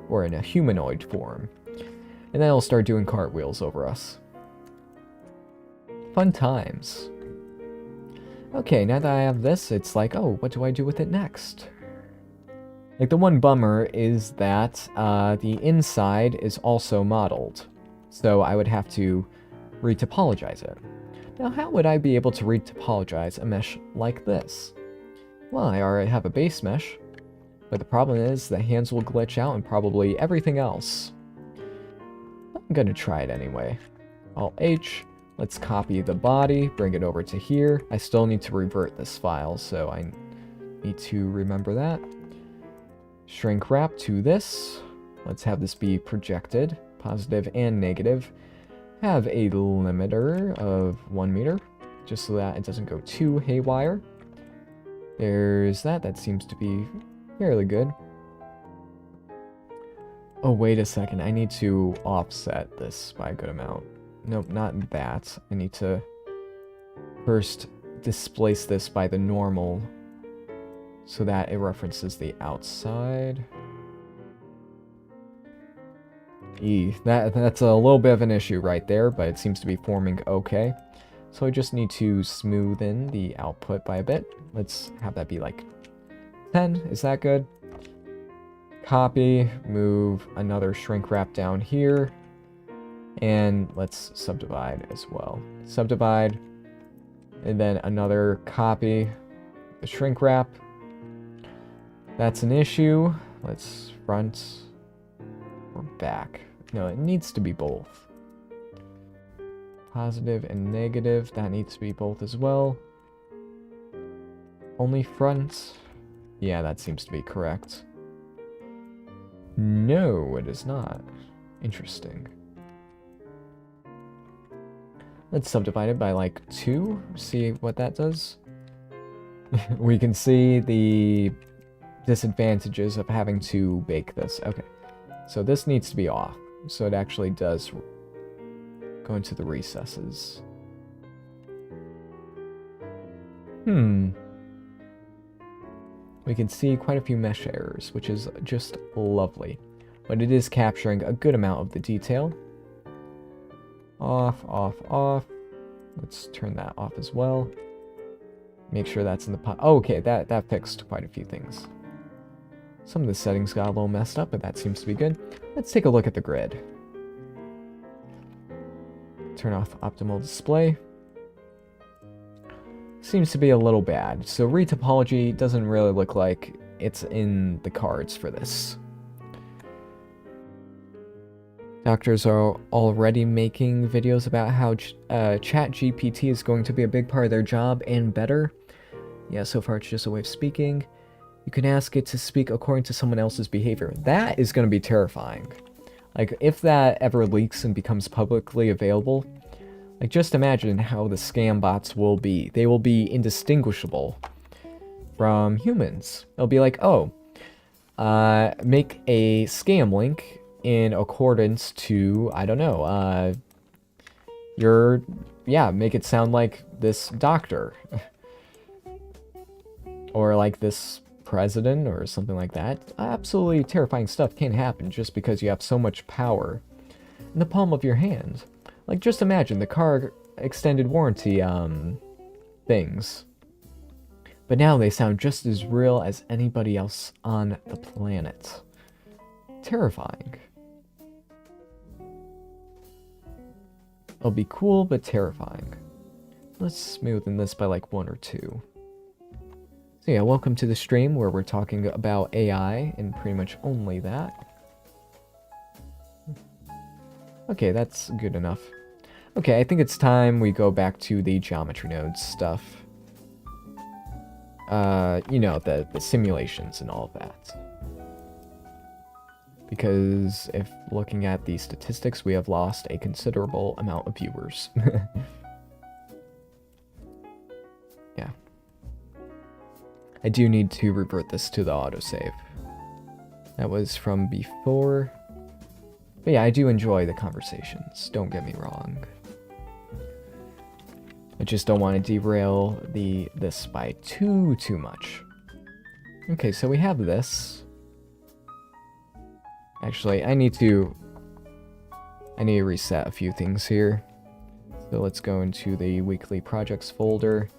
or in a humanoid form. And then it'll start doing cartwheels over us. Fun times. Okay, now that I have this, it's like, oh, what do I do with it next? Like, the one bummer is that the inside is also modeled. So I would have to retopologize it. Now, how would I be able to retopologize a mesh like this? Well, I already have a base mesh, but the problem is the hands will glitch out and probably everything else. I'm gonna try it anyway. Alt-H, let's copy the body, bring it over to here. I still need to revert this file, so I need to remember that. Shrink wrap to this. Let's have this be projected, positive and negative. Have a limiter of 1 meter, just so that it doesn't go too haywire. There's that. That seems to be fairly good. Oh, wait a second. I need to offset this by a good amount. Nope, not that. I need to first displace this by the normal so that it references the outside. That's a little bit of an issue right there, but it seems to be forming okay. So I just need to smooth in the output by a bit. Let's have that be like 10. Is that good? Copy, move another shrink wrap down here, and let's subdivide as well. Subdivide, and then another copy, the shrink wrap. That's an issue. Let's front or back. No, it needs to be both. Positive and negative, that needs to be both as well. Only front. Yeah, that seems to be correct. No, it is not. Interesting. Let's subdivide it by like 2, see what that does. We can see the disadvantages of having to bake this. Okay, so this needs to be off, so it actually does go into the recesses. We can see quite a few mesh errors, which is just lovely. But it is capturing a good amount of the detail. Off, off, off. Let's turn that off as well. Make sure that's in the pot. Oh, okay, that fixed quite a few things. Some of the settings got a little messed up, but that seems to be good. Let's take a look at the grid. Turn off optimal display. Seems to be a little bad. So retopology doesn't really look like it's in the cards for this. Doctors are already making videos about how ChatGPT is going to be a big part of their job and better. Yeah, so far it's just a way of speaking. You can ask it to speak according to someone else's behavior. That is going to be terrifying. Like, if that ever leaks and becomes publicly available, like, just imagine how the scam bots will be. They will be indistinguishable from humans. They'll be like, oh, make a scam link in accordance to, I don't know, make it sound like this doctor. Or like this president or something like that. Absolutely terrifying stuff can happen just because you have so much power in the palm of your hand. Like, just imagine the car extended warranty, things. But now they sound just as real as anybody else on the planet. Terrifying. It'll be cool, but terrifying. Let's smoothen this by like 1 or 2. So yeah, welcome to the stream where we're talking about AI and pretty much only that. Okay, that's good enough. Okay, I think it's time we go back to the geometry nodes stuff. You know, the simulations and all of that. Because if looking at the statistics, we have lost a considerable amount of viewers. Yeah. I do need to revert this to the autosave. That was from before. But yeah, I do enjoy the conversations, don't get me wrong. I just don't want to derail this by too much. Okay, so we have this. Actually, I need to reset a few things here. So let's go into the weekly projects folder.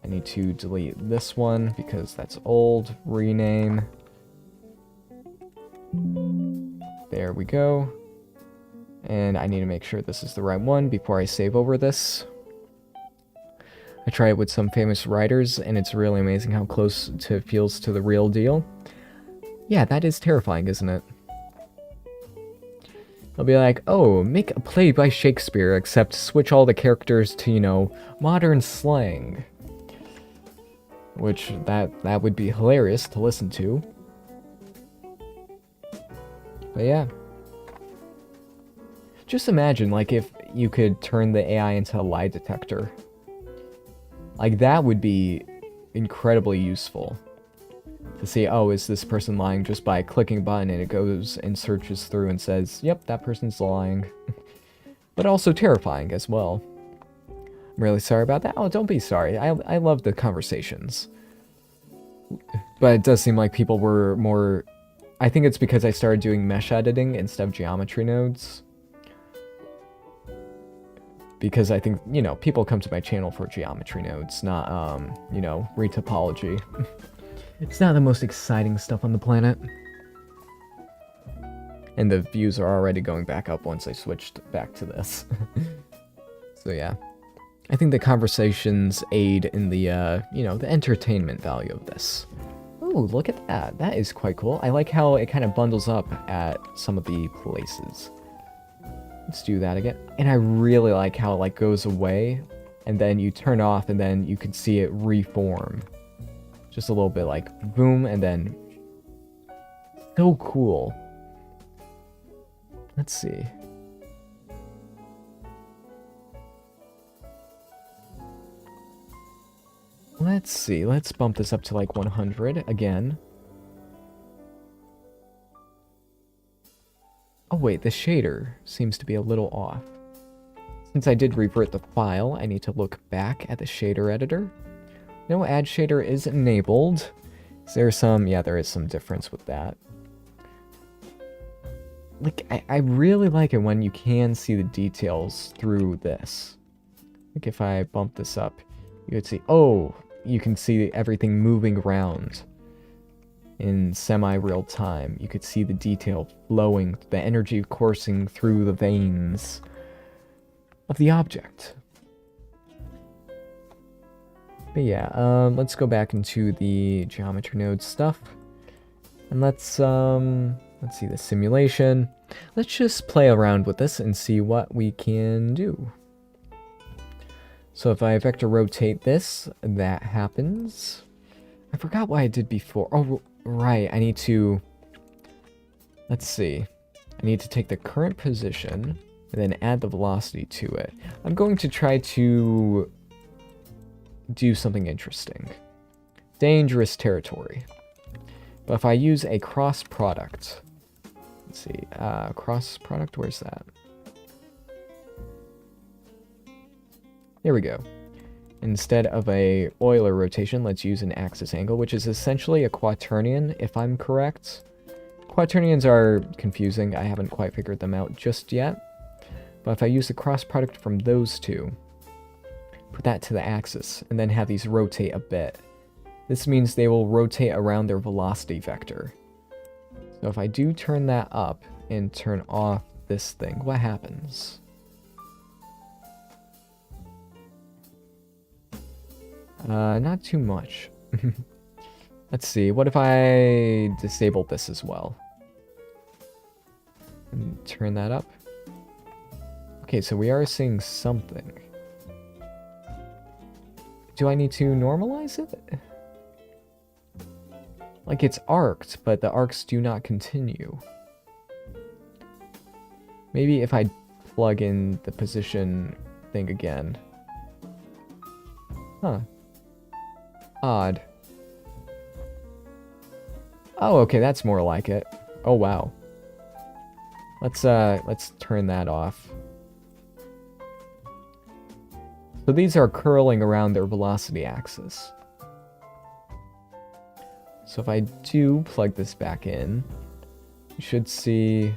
I need to delete this one because that's old. Rename. There we go. And I need to make sure this is the right one before I save over this. I tried it with some famous writers, and it's really amazing how close it feels to the real deal. Yeah, that is terrifying, isn't it? They'll be like, oh, make a play by Shakespeare, except switch all the characters to, you know, modern slang. Which, that would be hilarious to listen to. But yeah. Just imagine, like, if you could turn the AI into a lie detector. Like, that would be incredibly useful. To see, oh, is this person lying, just by clicking a button and it goes and searches through and says, yep, that person's lying. But also terrifying as well. I'm really sorry about that. Oh, don't be sorry. I love the conversations. But it does seem like people were more... I think it's because I started doing mesh editing instead of geometry nodes. Because I think, you know, people come to my channel for geometry nodes, not, you know, retopology. It's not the most exciting stuff on the planet. And the views are already going back up once I switched back to this. So yeah. I think the conversations aid in the, you know, the entertainment value of this. Ooh, look at that. That is quite cool. I like how it kind of bundles up at some of the places. Let's do that again. And I really like how it like goes away and then you turn off and then you can see it reform. Just a little bit like boom and then so cool. Let's see. Let's bump this up to like 100 again. Oh wait, the shader seems to be a little off. Since I did revert the file, I need to look back at the shader editor. No, add shader is enabled. Is there some... yeah, there is some difference with that. Like, I really like it when you can see the details through this. Like if I bump this up, you would see... oh, you can see everything moving around. In semi-real time, you could see the detail flowing, the energy coursing through the veins of the object. But yeah, let's go back into the geometry node stuff. And let's see the simulation. Let's just play around with this and see what we can do. So if I vector rotate this, that happens. I forgot what I did before. Oh, right, I need to... let's see. I need to take the current position and then add the velocity to it. I'm going to try to do something interesting. Dangerous territory. But if I use a cross product... let's see, cross product, where's that? There we go. Instead of a Euler rotation, let's use an axis angle, which is essentially a quaternion, if I'm correct. Quaternions are confusing. I haven't quite figured them out just yet. But if I use the cross product from those two, put that to the axis, and then have these rotate a bit, this means they will rotate around their velocity vector. So if I do turn that up and turn off this thing, what happens? Not too much. Let's see, what if I disable this as well? And turn that up. Okay, so we are seeing something. Do I need to normalize it? Like, it's arced, but the arcs do not continue. Maybe if I plug in the position thing again. Huh. Odd. Oh, okay, that's more like it. Oh, wow. Let's turn that off. So these are curling around their velocity axis. So if I do plug this back in, you should see...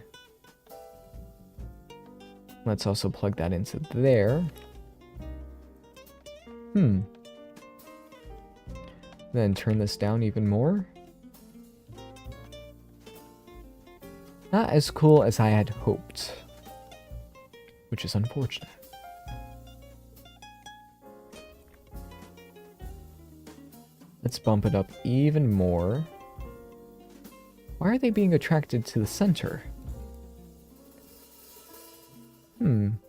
Let's also plug that into there. Then turn this down even more. Not as cool as I had hoped, which is unfortunate. Let's bump it up even more. Why are they being attracted to the center?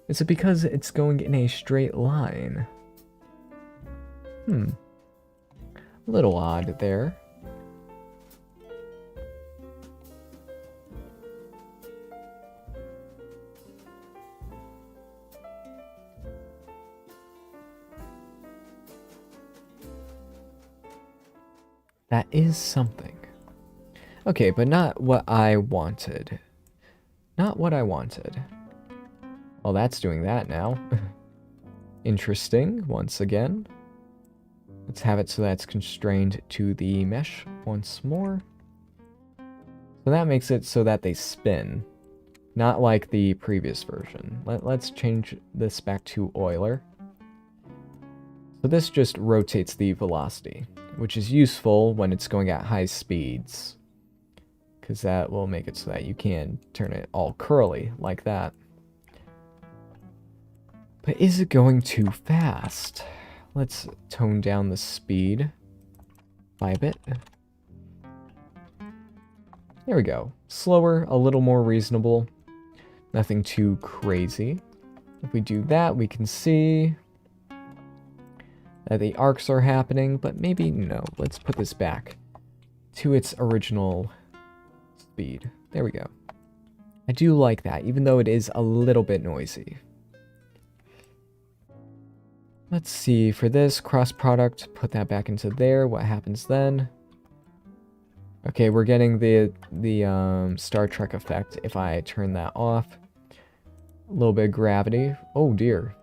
Is it because it's going in a straight line? A little odd there. That is something. Okay, but not what I wanted. Not what I wanted. Well, that's doing that now. Interesting, once again. Let's have it so that's constrained to the mesh once more. So that makes it so that they spin. Not like the previous version. Let's change this back to Euler. So this just rotates the velocity, which is useful when it's going at high speeds, because that will make it so that you can turn it all curly like that. But is it going too fast? Let's tone down the speed by a bit. There we go. Slower, a little more reasonable. Nothing too crazy. If we do that, we can see that the arcs are happening, but maybe no. Let's put this back to its original speed. There we go. I do like that, even though it is a little bit noisy. Let's see, for this cross product, put that back into there. What happens then? Okay, we're getting the Star Trek effect if I turn that off. A little bit of gravity. Oh dear.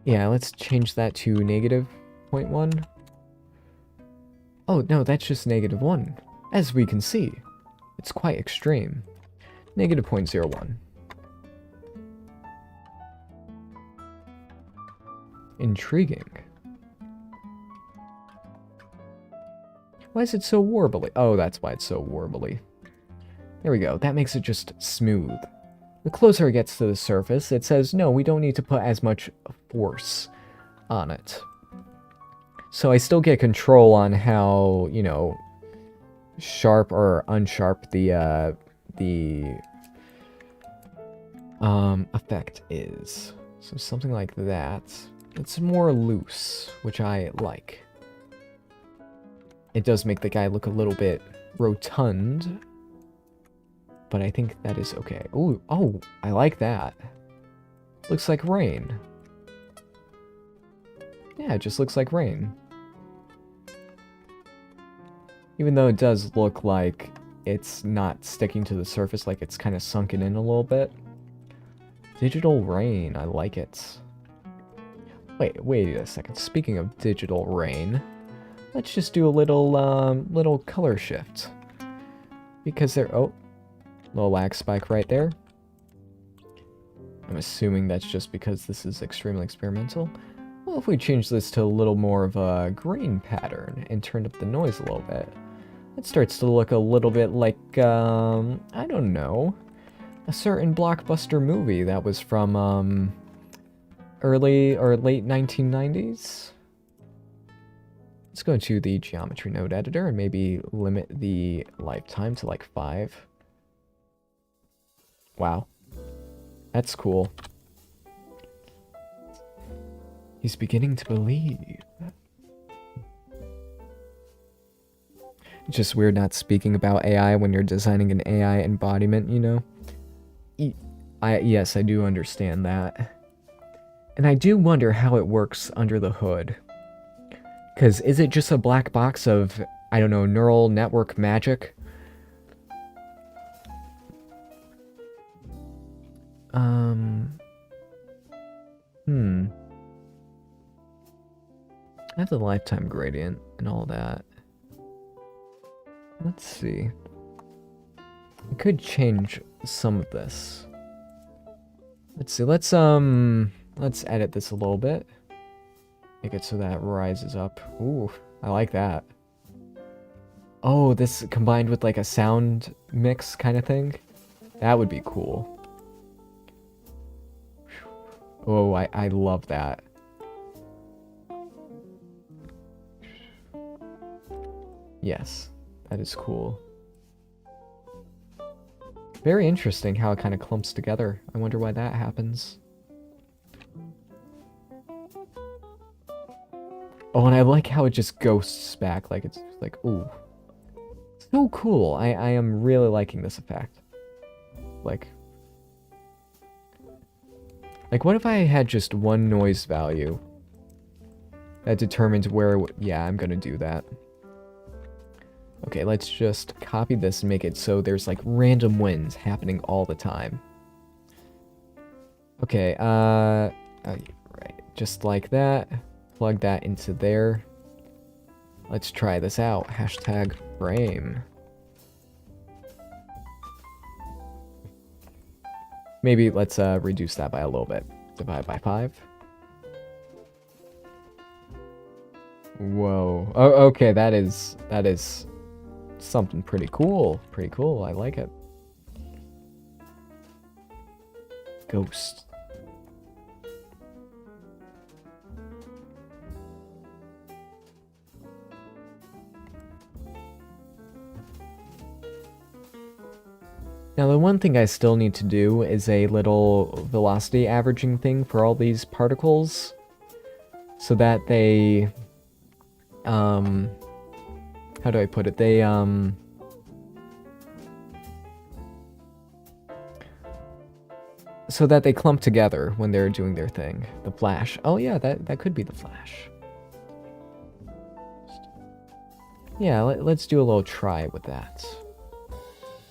Yeah, let's change that to negative 0.1. Oh no, that's just negative 1. As we can see, it's quite extreme. Negative 0.01. Intriguing. Why is it so warbly? Oh, that's why it's so warbly. There we go. That makes it just smooth. The closer it gets to the surface, it says, no, we don't need to put as much force on it. So I still get control on how, you know, sharp or unsharp the effect is. So something like that. It's more loose, which I like. It does make the guy look a little bit rotund, but I think that is okay. Ooh, oh, I like that. Looks like rain. Yeah, it just looks like rain. Even though it does look like it's not sticking to the surface, like it's kind of sunken in a little bit. Digital rain, I like it. Wait a second. Speaking of digital rain, let's just do a little color shift. Because there, oh, little lag spike right there. I'm assuming that's just because this is extremely experimental. Well, if we change this to a little more of a green pattern and turn up the noise a little bit, it starts to look a little bit like, I don't know, a certain blockbuster movie that was from, early or late 1990s. Let's go to the geometry node editor and maybe limit the lifetime to like 5. Wow. That's cool. He's beginning to believe. It's just weird not speaking about AI when you're designing an AI embodiment, you know? Yes, I do understand that. And I do wonder how it works under the hood. Because is it just a black box of, I don't know, neural network magic? I have the lifetime gradient and all that. Let's see. I could change some of this. Let's see, let's edit this a little bit. Make it so that rises up. Ooh, I like that. Oh, this combined with like a sound mix kind of thing? That would be cool. Oh, I love that. Yes, that is cool. Very interesting how it kind of clumps together. I wonder why that happens. Oh, and I like how it just ghosts back. Like, it's like, ooh. So cool. I am really liking this effect. Like, what if I had just one noise value that determines where... Yeah, I'm gonna do that. Okay, let's just copy this and make it so there's like random winds happening all the time. Okay, right, just like that. Plug that into there. Let's try this out. Hashtag frame. Maybe let's reduce that by a little bit. Divide by 5. Whoa. Oh, okay, that is something pretty cool. Pretty cool. I like it. Ghost. Now, the one thing I still need to do is a little velocity averaging thing for all these particles, so that they, how do I put it? They, so that they clump together when they're doing their thing. The flash. Oh yeah, that could be the flash. Yeah, let's do a little try with that.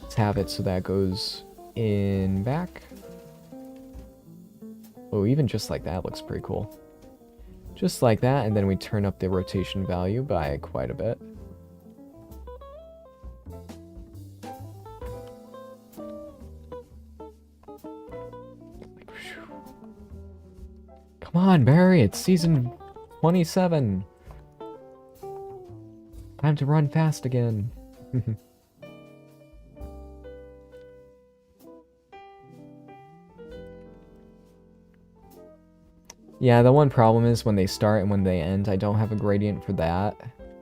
Let's have it so that goes in back. Oh, even just like that looks pretty cool. Just like that, and then we turn up the rotation value by quite a bit. Come on, Barry, it's season 27. Time to run fast again. Yeah, the one problem is when they start and when they end, I don't have a gradient for that,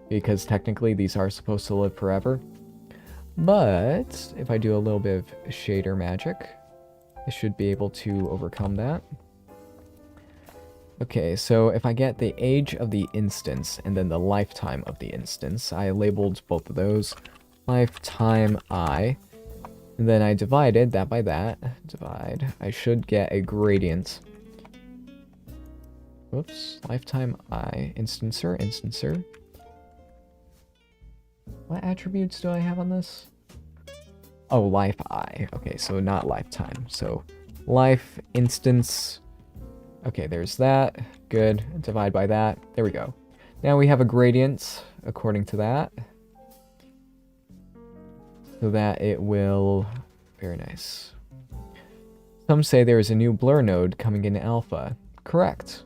because technically these are supposed to live forever. But if I do a little bit of shader magic, I should be able to overcome that. Okay, so if I get the age of the instance and then the lifetime of the instance, I labeled both of those lifetime I, and then I divided that by that, divide, I should get a gradient. Whoops, lifetime I, instancer. What attributes do I have on this? Oh, life I. Okay, so not lifetime. So life instance. Okay, there's that. Good. Divide by that. There we go. Now we have a gradient according to that. So that it will... Very nice. Some say there is a new blur node coming in alpha. Correct.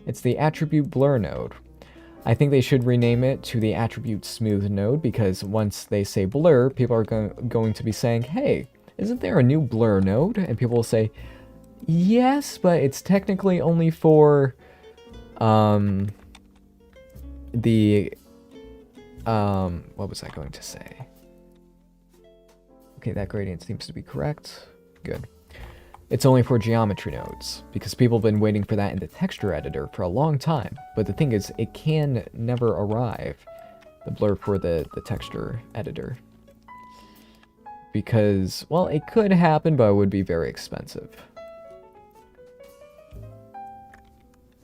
It's the attribute blur node. I think they should rename it to the attribute smooth node, because once they say blur, people are going to be saying, hey, isn't there a new blur node? And people will say, yes, but it's technically only for what was I going to say? Okay, that gradient seems to be correct. Good. It's only for geometry nodes, because people have been waiting for that in the texture editor for a long time. But the thing is, it can never arrive, the blur for the texture editor. Because, well, it could happen, but it would be very expensive.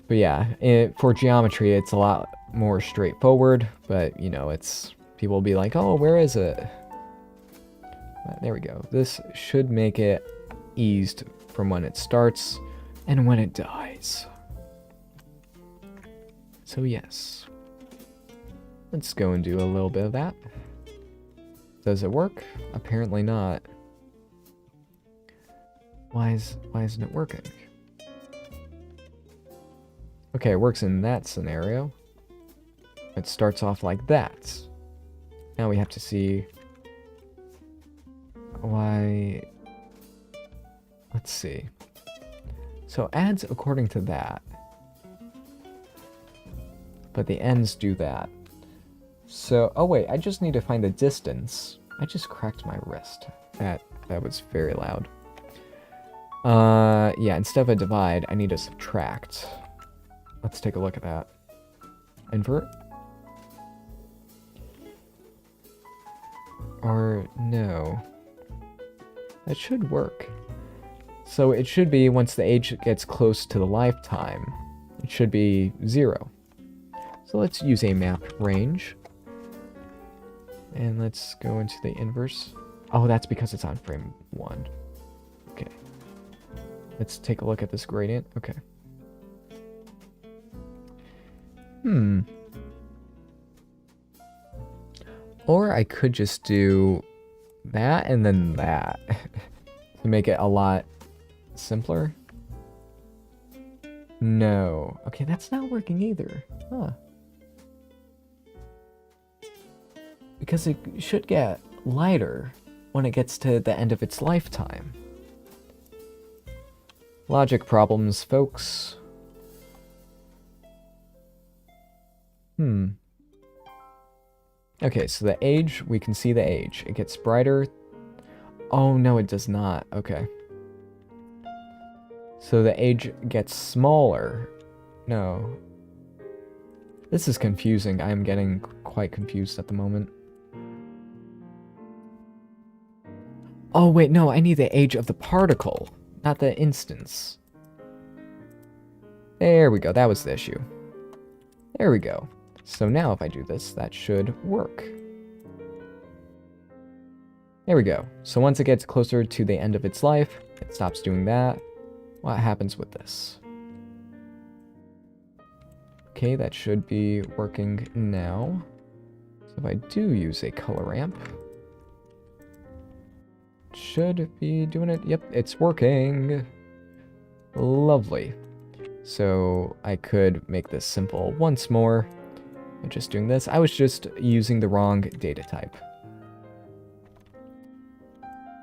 But yeah, for geometry, it's a lot more straightforward, but, you know, people will be like, oh, where is it? There we go. This should make it eased from when it starts and when it dies. So yes. Let's go and do a little bit of that. Does it work? Apparently not. Why isn't it working? Okay, it works in that scenario. It starts off like that. Now we have to see why. Let's see. So adds according to that. But the ends do that. So, oh wait, I just need to find the distance. I just cracked my wrist. That was very loud. Yeah, instead of a divide, I need to subtract. Let's take a look at that. Invert? Or no. That should work. So it should be, once the age gets close to the lifetime, it should be 0. So let's use a map range. And let's go into the inverse. Oh, that's because it's on frame 1. Okay. Let's take a look at this gradient. Okay. Or I could just do that and then that to make it a lot simpler. No. Okay, that's not working either. Huh. Because it should get lighter when it gets to the end of its lifetime. Logic problems, folks. Okay, so the age, we can see the age. It gets brighter. Oh, no, it does not. Okay. So the age gets smaller. No. This is confusing. I'm getting quite confused at the moment. Oh, wait, no, I need the age of the particle, not the instance. There we go, that was the issue. There we go. So now if I do this, that should work. There we go. So once it gets closer to the end of its life, it stops doing that. What happens with this? Okay, that should be working now. So if I do use a color ramp, it should be doing it. Yep, it's working. Lovely. So I could make this simple once more. I'm just doing this. I was just using the wrong data type.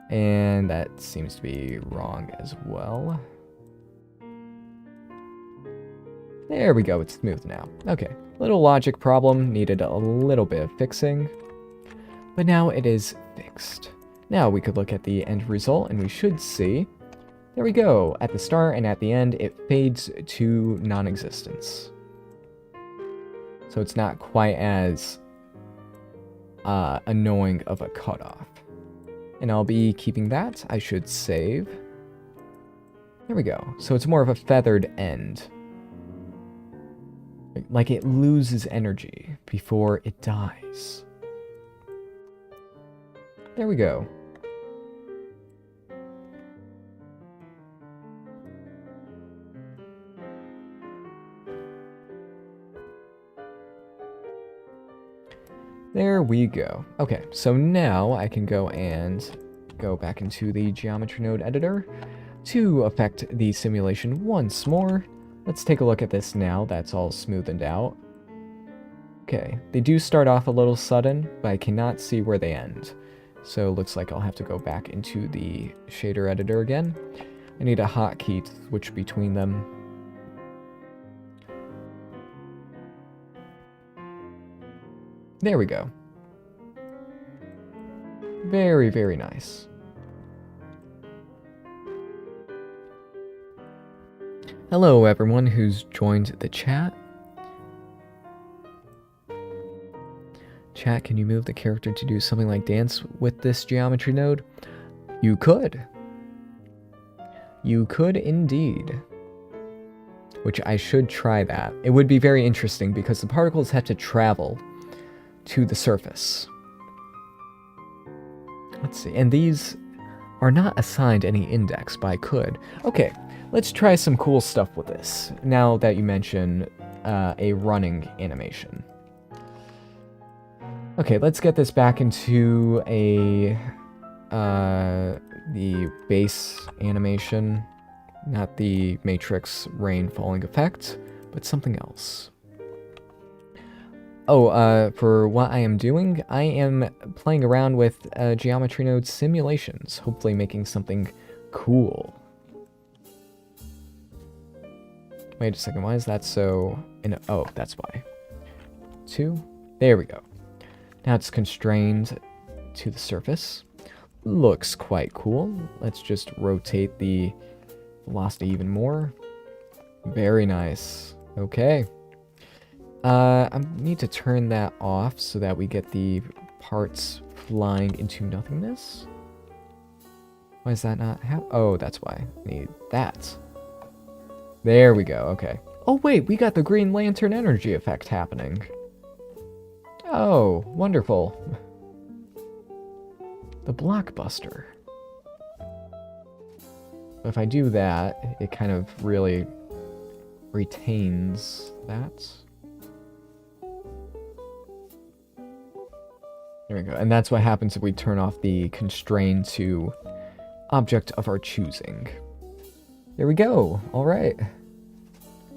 And that seems to be wrong as well. There we go, it's smooth now. Okay, little logic problem, needed a little bit of fixing. But now it is fixed. Now we could look at the end result and we should see, there we go, at the start and at the end it fades to non-existence. So it's not quite as annoying of a cutoff. And I'll be keeping that. I should save. There we go. So it's more of a feathered end. Like it loses energy before it dies. There we go. There we go. Okay, so now I can go and go back into the geometry node editor to affect the simulation once more. Let's take a look at this now that's all smoothened out. Okay, they do start off a little sudden, but I cannot see where they end. So it looks like I'll have to go back into the shader editor again. I need a hotkey to switch between them. There we go. Very, very nice. Hello, everyone who's joined the chat. Chat, can you move the character to do something like dance with this geometry node? You could. You could indeed. Which I should try that. It would be very interesting because the particles have to travel to the surface. Let's see. And these are not assigned any index, but I could. Okay, let's try some cool stuff with this, now that you mention a running animation. Okay, let's get this back into a the base animation, not the Matrix rain falling effect, but something else. Oh, for what I am doing, I am playing around with geometry node simulations, hopefully making something cool. Wait a second, why is that so... Oh, that's why. 2. There we go. Now it's constrained to the surface. Looks quite cool. Let's just rotate the velocity even more. Very nice. Okay. I need to turn that off so that we get the parts flying into nothingness. Why is that not oh, that's why. I need that. There we go, okay. Oh wait, we got the Green Lantern energy effect happening. Oh, wonderful. The Blockbuster. If I do that, it kind of really retains that. There we go. And that's what happens if we turn off the constrain to object of our choosing. There we go. All right.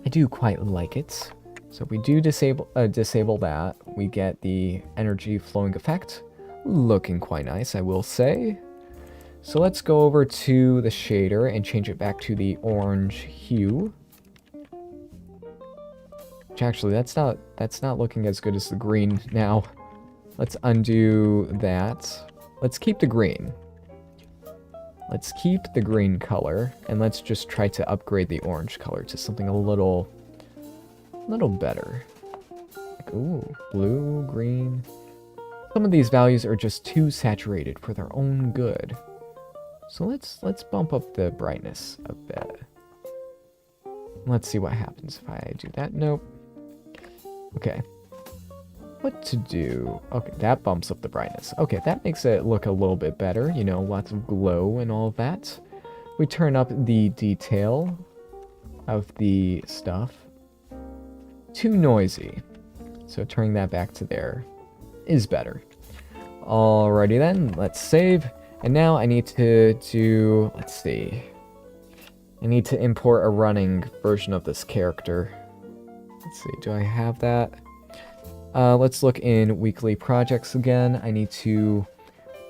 I do quite like it. So if we do disable that, we get the energy flowing effect. Looking quite nice, I will say. So let's go over to the shader and change it back to the orange hue. Which actually, that's not looking as good as the green now. Let's undo that. Let's keep the green. Let's keep the green color, and let's just try to upgrade the orange color to something a little better. Like, ooh, blue, green. Some of these values are just too saturated for their own good. So let's bump up the brightness a bit. Let's see what happens if I do that. Nope. Okay. What to do? Okay, that bumps up the brightness. Okay, that makes it look a little bit better. You know, lots of glow and all of that. We turn up the detail of the stuff. Too noisy. So turning that back to there is better. Alrighty then, let's save. And now I need to do, let's see. I need to import a running version of this character. Let's see, do I have that? Let's look in weekly projects again. I need to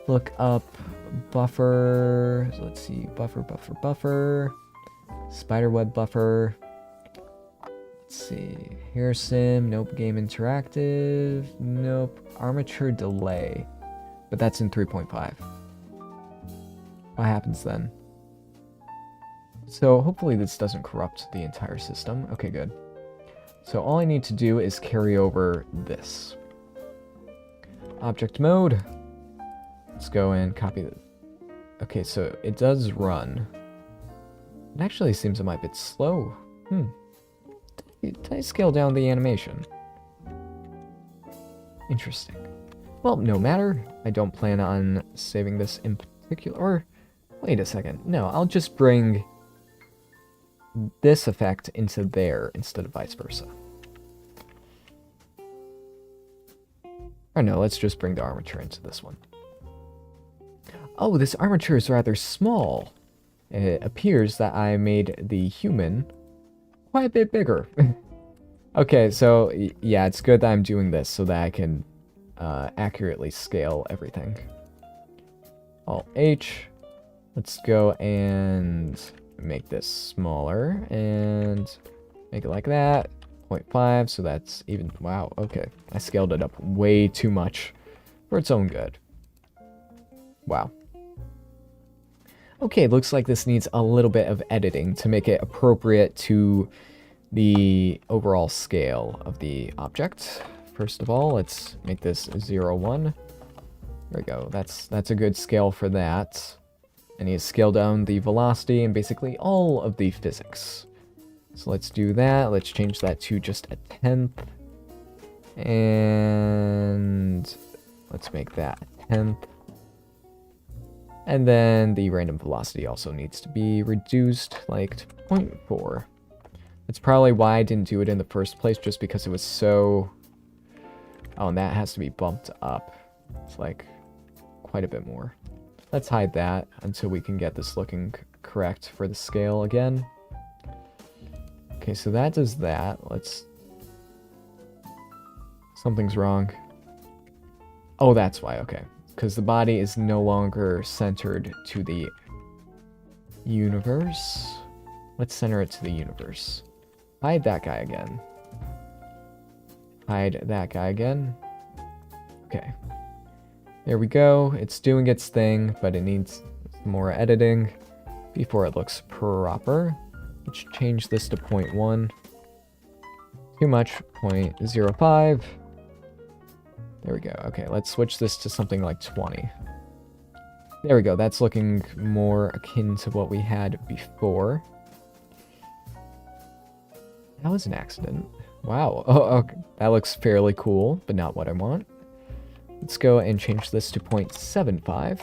look up buffer. Let's see, buffer. Spiderweb buffer. Let's see, Hair Sim, nope. Game Interactive, nope. Armature delay, but that's in 3.5. What happens then? So hopefully this doesn't corrupt the entire system. Okay, good. So all I need to do is carry over this. Object mode. Let's go and copy the... Okay, so it does run. It actually seems a might bit slow. Did I scale down the animation? Interesting. Well, no matter. I don't plan on saving this in particular. Or, wait a second. No, I'll just bring this effect into there instead of vice versa. Or no, let's just bring the armature into this one. Oh, this armature is rather small. It appears that I made the human quite a bit bigger. Okay, so yeah, it's good that I'm doing this so that I can accurately scale everything. Alt-H. Let's go and make this smaller and make it like that. 0.5, so that's even... Wow, okay. I scaled it up way too much for its own good. Wow. Okay, looks like this needs a little bit of editing to make it appropriate to the overall scale of the object. First of all, let's make this 0, 1. There we go. That's a good scale for that. I need to scale down the velocity and basically all of the physics. So let's do that. Let's change that to just a 10th. And let's make that a 10th. And then the random velocity also needs to be reduced like to 0.4. That's probably why I didn't do it in the first place, just because it was so... Oh, and that has to be bumped up. It's like quite a bit more. Let's hide that until we can get this looking correct for the scale again. Okay, so that does that. Let's... Something's wrong. Oh, that's why, okay. Because the body is no longer centered to the universe. Let's center it to the universe. Hide that guy again. Hide that guy again. Okay. There we go. It's doing its thing, but it needs more editing before it looks proper. Let's change this to 0.1. Too much. 0.05. There we go. Okay, let's switch this to something like 20. There we go. That's looking more akin to what we had before. That was an accident. Wow. Oh, okay. That looks fairly cool, but not what I want. Let's go and change this to 0.75.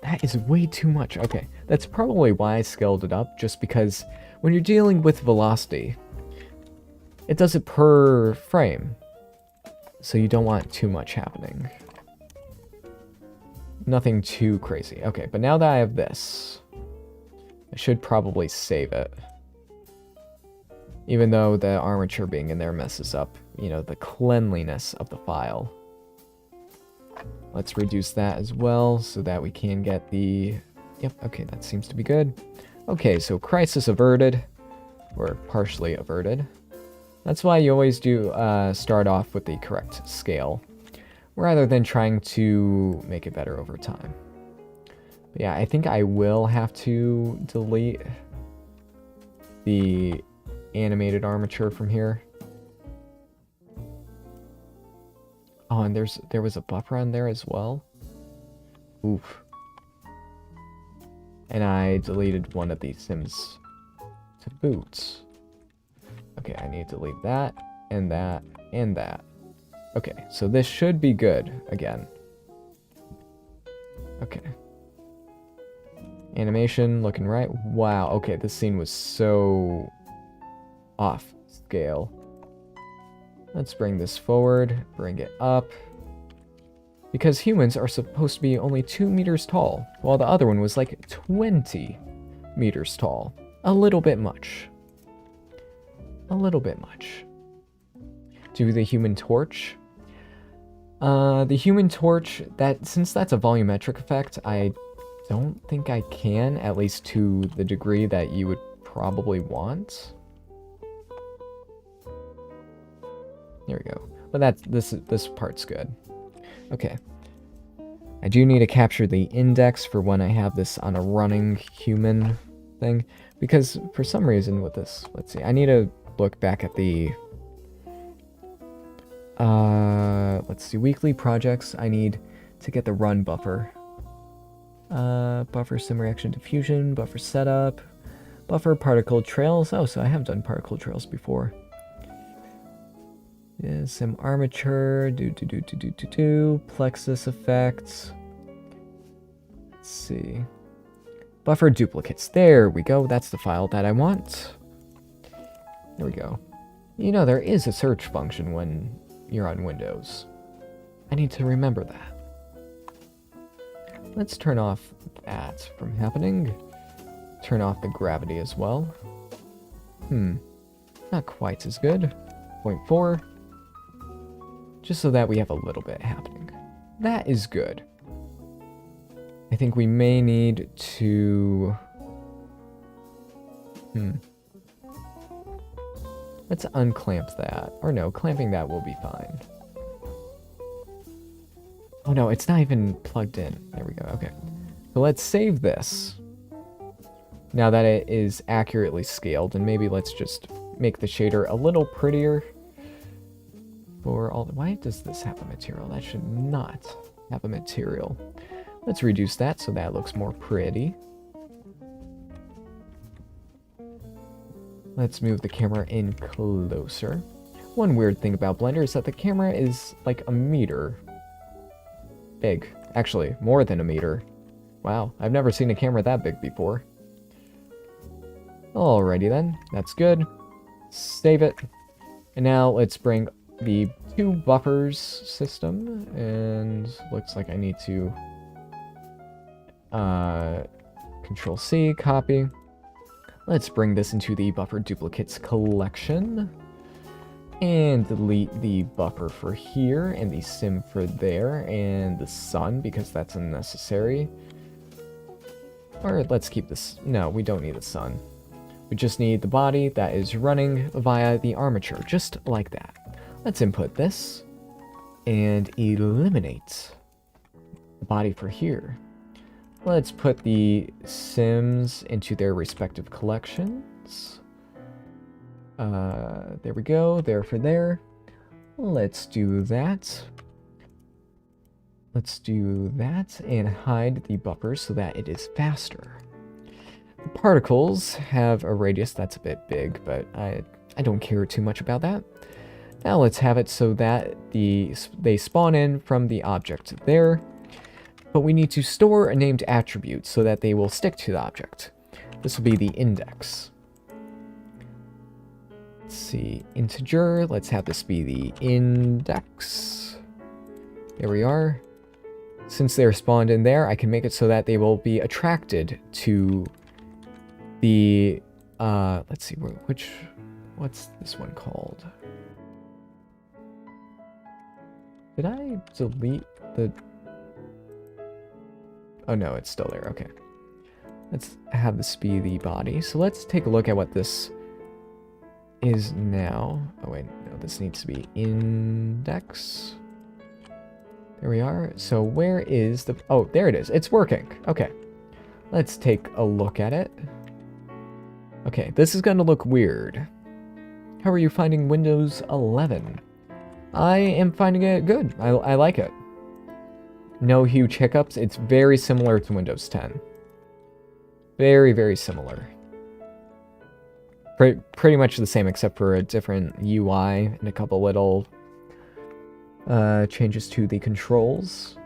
That is way too much. Okay, that's probably why I scaled it up, just because when you're dealing with velocity, it does it per frame, so you don't want too much happening. Nothing too crazy. Okay, but now that I have this, I should probably save it. Even though the armature being in there messes up, you know, the cleanliness of the file. Let's reduce that as well so that we can get the... Yep, okay, that seems to be good. Okay, so crisis averted, or partially averted. That's why you always do start off with the correct scale, rather than trying to make it better over time. But yeah, I think I will have to delete the animated armature from here. Oh, and there was a buffer on there as well. Oof. And I deleted one of the sims to boot. Okay, I need to delete that, and that, and that. Okay, so this should be good again. Okay. Animation looking right. Wow, okay, this scene was so off scale. Let's bring this forward, bring it up. Because humans are supposed to be only 2 meters tall, while the other one was like 20 meters tall. A little bit much. A little bit much. Do the Human Torch. The Human Torch, since that's a volumetric effect, I don't think I can, at least to the degree that you would probably want. There we go. But this part's good. Okay. I do need to capture the index for when I have this on a running human thing. Because for some reason with this, let's see, I need to look back at the... let's see, weekly projects. I need to get the run buffer. Buffer sim reaction diffusion, buffer setup, buffer particle trails. Oh, so I have done particle trails before. Yeah, sim armature, plexus effects. Let's see. Buffer duplicates. There we go. That's the file that I want. There we go. You know, there is a search function when you're on Windows. I need to remember that. Let's turn off that from happening. Turn off the gravity as well. Not quite as good. 0.4. Just so that we have a little bit happening. That is good. I think we may need to... Let's unclamp that. Or no, clamping that will be fine. Oh no, it's not even plugged in. There we go, okay. So let's save this. Now that it is accurately scaled, and maybe let's just make the shader a little prettier. For all, why does this have a material? That should not have a material. Let's reduce that so that looks more pretty. Let's move the camera in closer. One weird thing about Blender is that the camera is like a meter big. Actually, more than a meter. Wow, I've never seen a camera that big before. Alrighty then, that's good. Save it. And now let's bring the two buffers system, and looks like I need to Control C, copy. Let's bring this into the buffer duplicates collection and delete the buffer for here and the sim for there and the sun because that's unnecessary. Or let's keep this. No, we don't need the sun. We just need the body that is running via the armature, just like that. Let's input this and eliminate the body for here. Let's put the sims into their respective collections. There we go, there for there. Let's do that. Let's do that and hide the buffer so that it is faster. The particles have a radius that's a bit big, but I don't care too much about that. Now let's have it so that they spawn in from the object there, but we need to store a named attribute so that they will stick to the object. This will be the index. Let's see, integer, let's have this be the index. There we are. Since they're spawned in there, I can make it so that they will be attracted to the, let's see, what's this one called? Did I delete the... Oh no, it's still there, okay. Let's have this be the body. So let's take a look at what this is now. Oh wait, no, this needs to be index. There we are. So where is the... Oh, there it is. It's working. Okay. Let's take a look at it. Okay, this is going to look weird. How are you finding Windows 11? I am finding it good. I like it. No huge hiccups. It's very similar to Windows 10. Very, very similar. Pretty much the same except for a different UI and a couple little changes to the controls.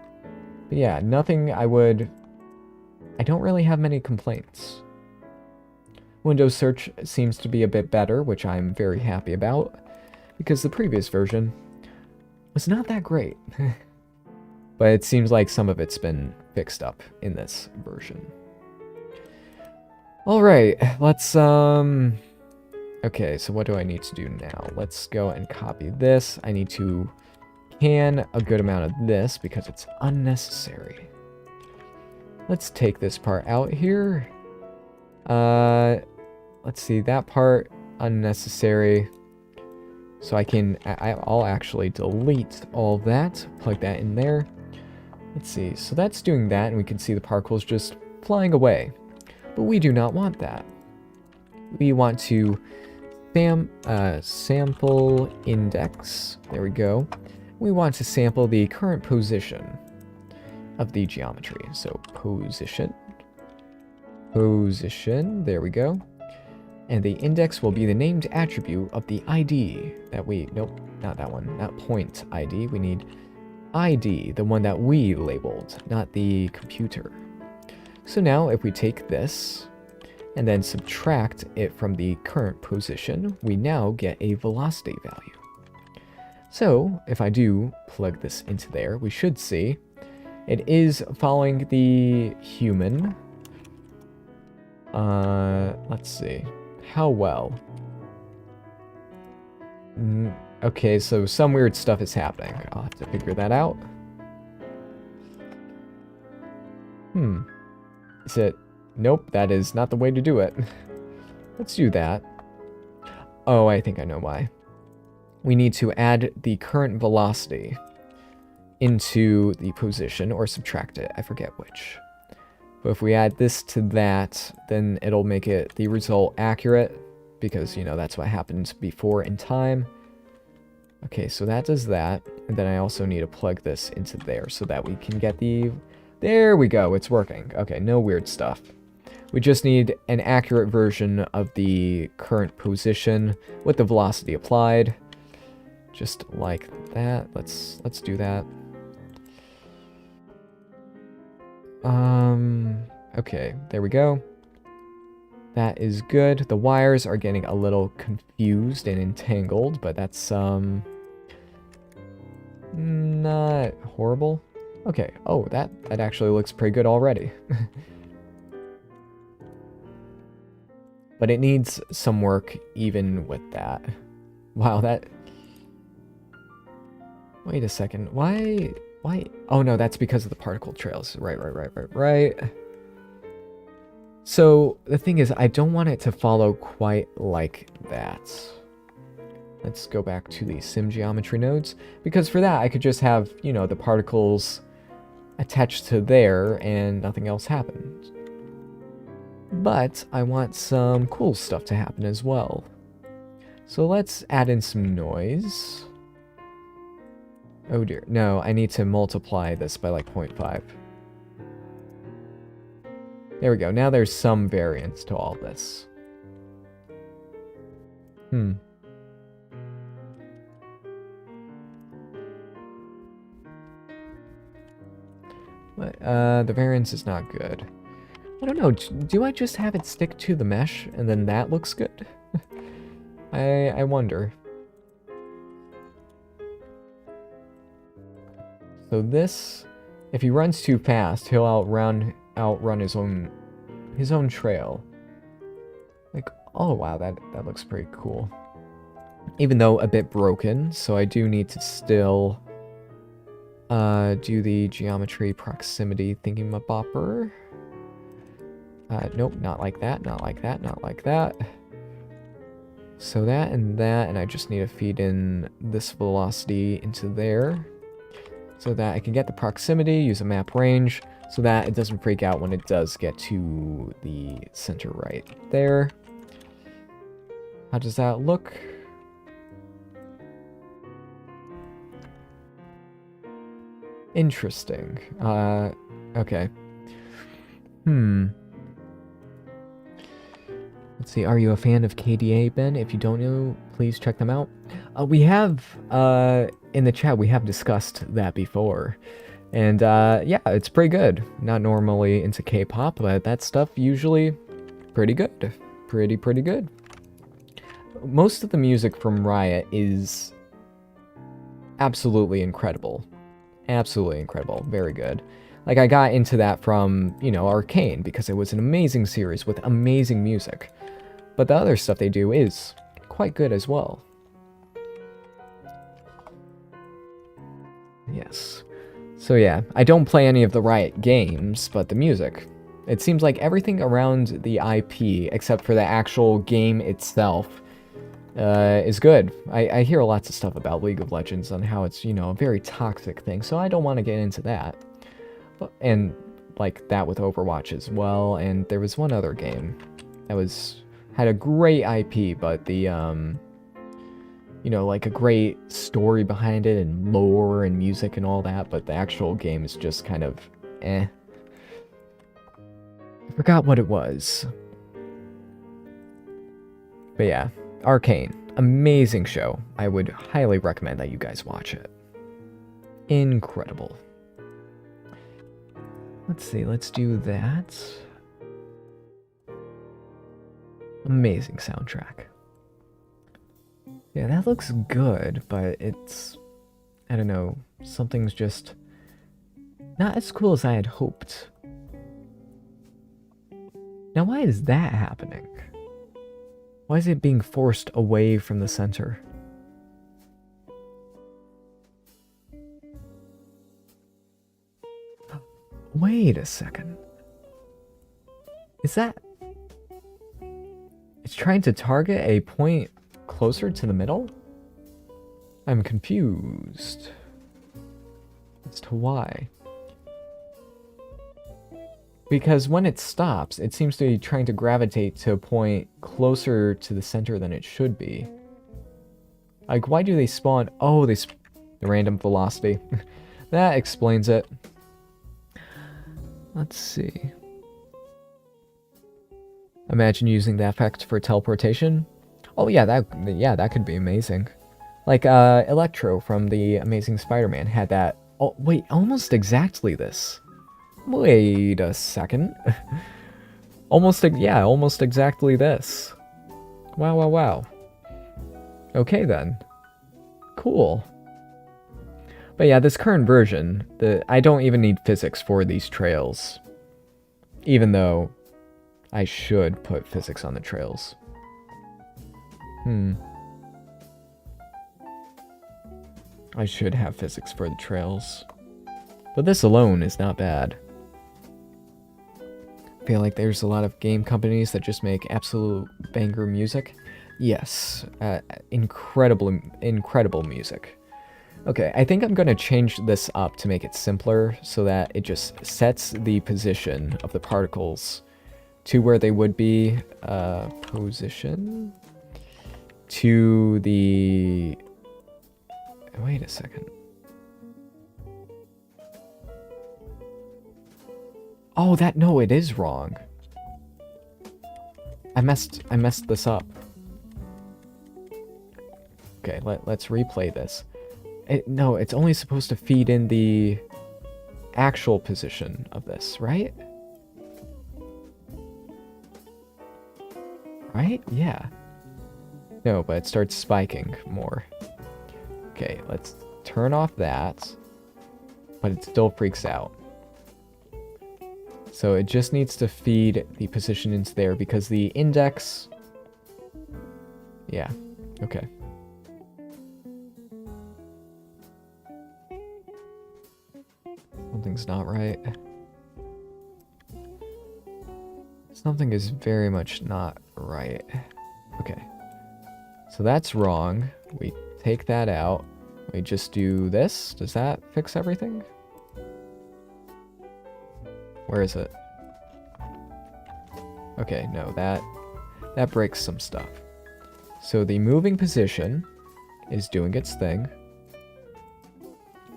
But yeah, nothing I don't really have many complaints. Windows search seems to be a bit better, which I'm very happy about, because the previous version was not that great. But it seems like some of it's been fixed up in this version. Alright, let's, okay, so what do I need to do now? Let's go and copy this. I need to can a good amount of this because it's unnecessary. Let's take this part out here. Let's see, that part, unnecessary. So I'll actually delete all of that, plug that in there. Let's see, so that's doing that, and we can see the particles just flying away. But we do not want that. We want to sample index, there we go. We want to sample the current position of the geometry. So position, there we go. And the index will be the named attribute of the ID that we, nope, not that one, not point ID. We need ID, the one that we labeled, not the computer. So now if we take this and then subtract it from the current position, we now get a velocity value. So if I do plug this into there, we should see it is following the human. Let's see. How well? Okay, so some weird stuff is happening. I'll have to figure that out. Is it... Nope, that is not the way to do it. Let's do that. Oh, I think I know why. We need to add the current velocity into the position or subtract it. I forget which. But if we add this to that, then it'll make it the result accurate because, you know, that's what happened before in time. Okay, so that does that. And then I also need to plug this into there so that we can get the... There we go, it's working. Okay, no weird stuff. We just need an accurate version of the current position with the velocity applied. Just like that. Let's do that. Okay, there we go. That is good. The wires are getting a little confused and entangled, but that's, not horrible. Okay, oh, that actually looks pretty good already. But it needs some work even with that. Wow, that... Wait a second, why... Oh no, that's because of the particle trails. Right. So, the thing is, I don't want it to follow quite like that. Let's go back to the sim geometry nodes, because for that, I could just have, you know, the particles attached to there, and nothing else happened. But, I want some cool stuff to happen as well. So let's add in some noise. Oh dear, no, I need to multiply this by like 0.5. There we go. Now there's some variance to all this. But, the variance is not good. I don't know, do I just have it stick to the mesh and then that looks good? I wonder. So this, if he runs too fast, he'll outrun his own trail. Like, oh wow, that looks pretty cool. Even though a bit broken, so I do need to still do the geometry proximity thingamabopper. Nope, not like that, not like that, not like that. So that, and I just need to feed in this velocity into there. So that I can get the proximity, use a map range, so that it doesn't freak out when it does get to the center right there. How does that look? Interesting. Okay. Let's see, are you a fan of KDA, Ben? If you don't know, please check them out. We have, in the chat, we have discussed that before. And, yeah, it's pretty good. Not normally into K-pop, but that stuff usually pretty good. Pretty good. Most of the music from Riot is absolutely incredible. Absolutely incredible. Very good. Like, I got into that from, you know, Arcane, because it was an amazing series with amazing music. But the other stuff they do is quite good as well. Yes. So yeah, I don't play any of the Riot games, but the music. It seems like everything around the IP, except for the actual game itself, is good. I hear lots of stuff about League of Legends on how it's, you know, a very toxic thing, so I don't want to get into that. And like that with Overwatch as well, and there was one other game that had a great IP, but the, you know, like a great story behind it, and lore, and music, and all that, but the actual game is just kind of, eh. I forgot what it was. But yeah, Arcane. Amazing show. I would highly recommend that you guys watch it. Incredible. Let's see, let's do that. Amazing soundtrack. Yeah, that looks good, but it's... I don't know, something's just not as cool as I had hoped. Now, why is that happening? Why is it being forced away from the center? Wait a second. Is that... It's trying to target a point closer to the middle? I'm confused. as to why. Because when it stops, it seems to be trying to gravitate to a point closer to the center than it should be. Like, why do they spawn? Oh, the random velocity. That explains it. Let's see. Imagine using that effect for teleportation. Oh yeah, that could be amazing. Like Electro from the Amazing Spider-Man had that. Oh wait, almost exactly this. Wait a second. almost exactly this. Wow. Okay then. Cool. But yeah, this current version, I don't even need physics for these trails. Even though I should put physics on the trails. I should have physics for the trails. But this alone is not bad. I feel like there's a lot of game companies that just make absolute banger music. Yes, incredible music. Okay, I think I'm going to change this up to make it simpler so that it just sets the position of the particles to where they would be, position to the... Wait a second. Oh, no, it is wrong. I messed this up. Okay, let's replay this. No, it's only supposed to feed in the actual position of this, right? Right? Yeah. No, but it starts spiking more. Okay, let's turn off that. But it still freaks out. So it just needs to feed the position into there because the index... Yeah, okay. Something's not right. Something is very much not right. Okay. So that's wrong. We take that out. We just do this. Does that fix everything? Where is it? Okay, no, that breaks some stuff. So the moving position is doing its thing.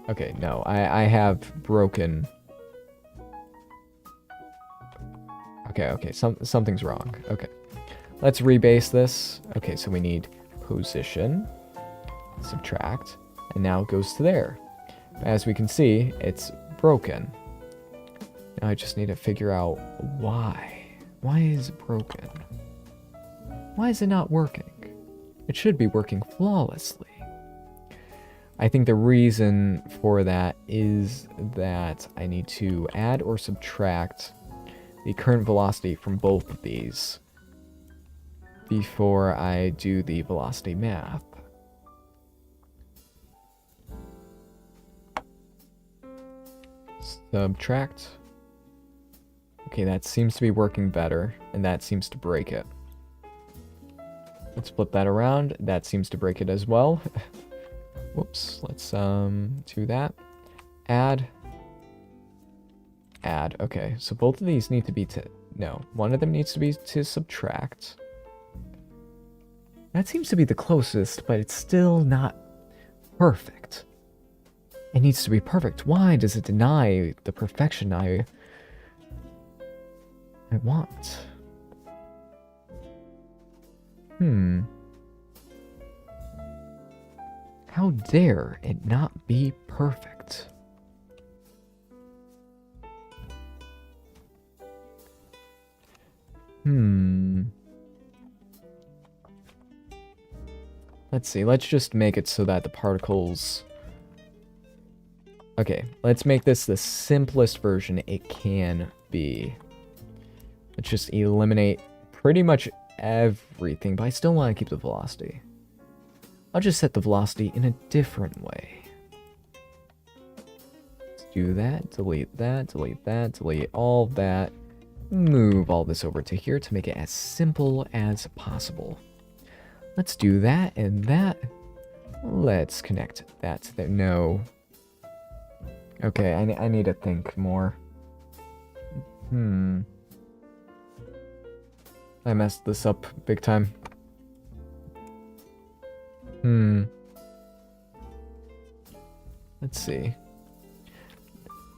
Okay, no, I have broken... Okay, something's wrong. Okay, let's rebase this. Okay, so we need position, subtract, and now it goes to there. As we can see, it's broken. Now I just need to figure out why. Why is it broken? Why is it not working? It should be working flawlessly. I think the reason for that is that I need to add or subtract the current velocity from both of these before I do the velocity math. Subtract. Okay, that seems to be working better, and that seems to break it. Let's flip that around. That seems to break it as well. Whoops, let's do that. Add. Okay, so both of these need to be no, one of them needs to be to subtract. That seems to be the closest, but it's still not perfect. It needs to be perfect. Why does it deny the perfection I want? How dare it not be perfect? Let's see, let's just make it so that the particles... Okay, let's make this the simplest version it can be. Let's just eliminate pretty much everything, but I still want to keep the velocity. I'll just set the velocity in a different way. Let's do that, delete that, delete that, delete all that. Move all this over to here to make it as simple as possible. Let's do that and that. Let's connect that to there. No. Okay, I need to think more. I messed this up big time. Let's see.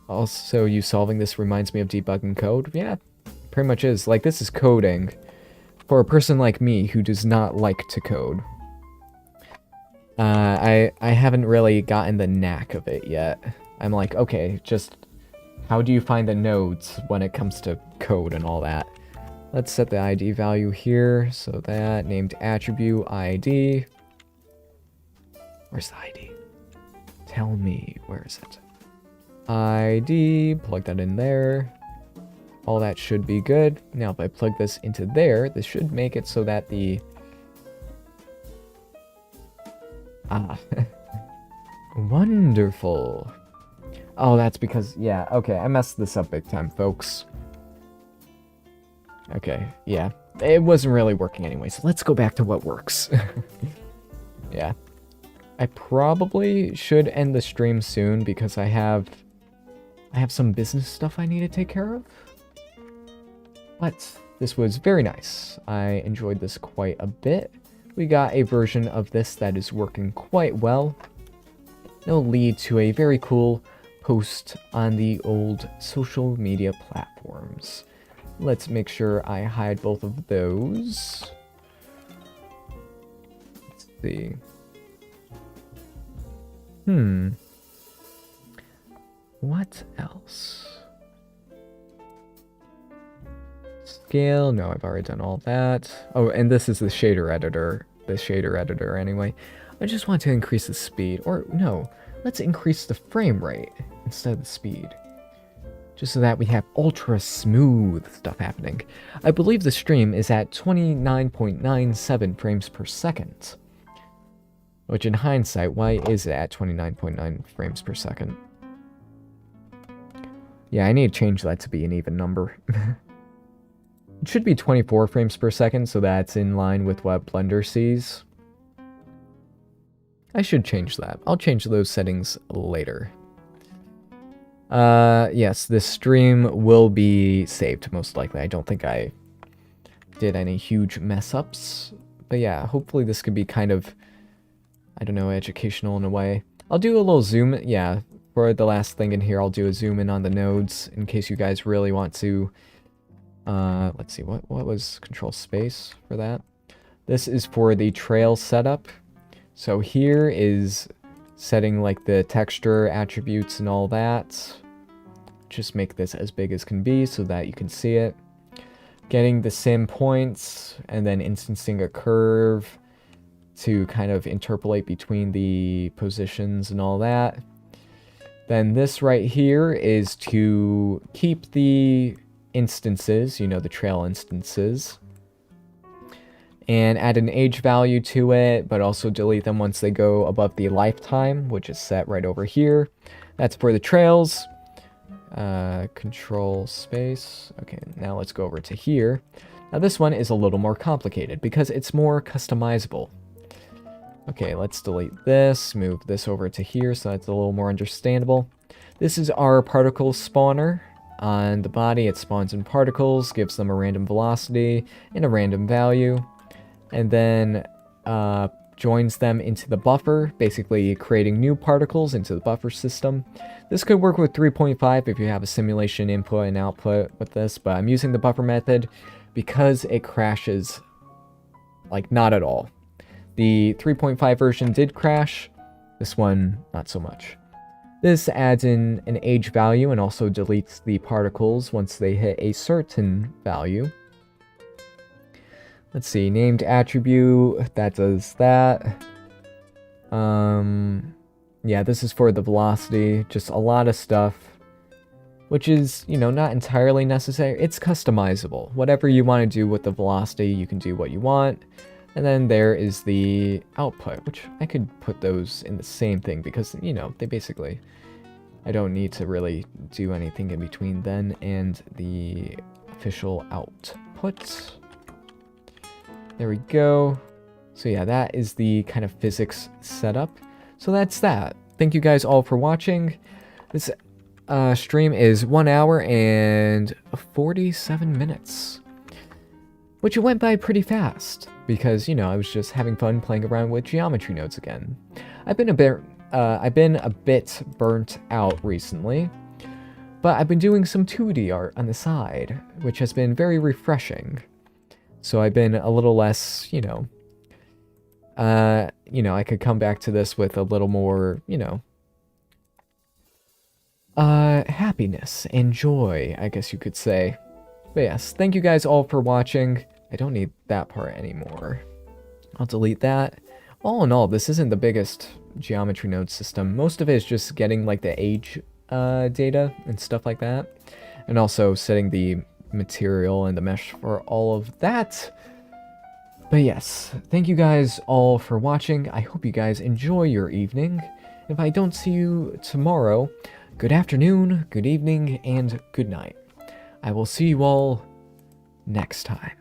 Also, you solving this reminds me of debugging code. Yeah, pretty much is. Like, this is coding for a person like me who does not like to code. I haven't really gotten the knack of it yet. I'm like, okay, just how do you find the nodes when it comes to code and all that? Let's set the ID value here. So that named attribute ID. Where's the ID? Tell me, where is it? ID, plug that in there. All that should be good. Now if I plug this into there, this should make it so that the... Wonderful. Oh, that's because... Yeah, okay, I messed this up big time, folks. Okay, yeah. It wasn't really working anyway, so let's go back to what works. Yeah. I probably should end the stream soon because I have some business stuff I need to take care of. But this was very nice. I enjoyed this quite a bit. We got a version of this that is working quite well. It'll lead to a very cool post on the old social media platforms. Let's make sure I hide both of those. Let's see. What else? Scale, no, I've already done all that. Oh, and this is the shader editor anyway. I just want to increase the speed, or no, let's increase the frame rate instead of the speed. Just so that we have ultra smooth stuff happening. I believe the stream is at 29.97 frames per second. Which in hindsight, why is it at 29.9 frames per second? Yeah, I need to change that to be an even number. It should be 24 frames per second, so that's in line with what Blender sees. I should change that. I'll change those settings later. Yes, this stream will be saved, most likely. I don't think I did any huge mess-ups. But yeah, hopefully this could be kind of, I don't know, educational in a way. I'll do a little zoom, yeah, for the last thing in here, I'll do a zoom in on the nodes, in case you guys really want to, let's see, what was control space for that? This is for the trail setup. So here is setting like the texture attributes and all that. Just make this as big as can be so that you can see it. Getting the sim points and then instancing a curve to kind of interpolate between the positions and all that. Then this right here is to keep the instances, you know, the trail instances, and add an age value to it, but also delete them once they go above the lifetime, which is set right over here. That's for the trails. Control space. Okay, now let's go over to here. Now this one is a little more complicated because it's more customizable. Okay, let's delete this, move this over to here so that's a little more understandable. This is our particle spawner. On the body, it spawns in particles, gives them a random velocity and a random value, and then joins them into the buffer, basically creating new particles into the buffer system. This could work with 3.5 if you have a simulation input and output with this, but I'm using the buffer method because it crashes, like, not at all. The 3.5 version did crash, this one not so much. This adds in an age value and also deletes the particles once they hit a certain value. Let's see, named attribute, that does that. Yeah, this is for the velocity, just a lot of stuff, which is, you know, not entirely necessary. It's customizable. Whatever you want to do with the velocity, you can do what you want. And then there is the output, which I could put those in the same thing because, you know, they basically, I don't need to really do anything in between then and the official output. There we go. So yeah, that is the kind of physics setup. So that's that. Thank you guys all for watching. This stream is 1 hour and 47 minutes. Which it went by pretty fast, because, you know, I was just having fun playing around with geometry nodes again. I've been a bit burnt out recently, but I've been doing some 2D art on the side, which has been very refreshing. So I've been a little less, you know, I could come back to this with a little more, you know, happiness and joy, I guess you could say. But yes, thank you guys all for watching. I don't need that part anymore. I'll delete that. All in all, this isn't the biggest geometry node system. Most of it is just getting like the age data and stuff like that. And also setting the material and the mesh for all of that. But yes, thank you guys all for watching. I hope you guys enjoy your evening. If I don't see you tomorrow, good afternoon, good evening, and good night. I will see you all next time.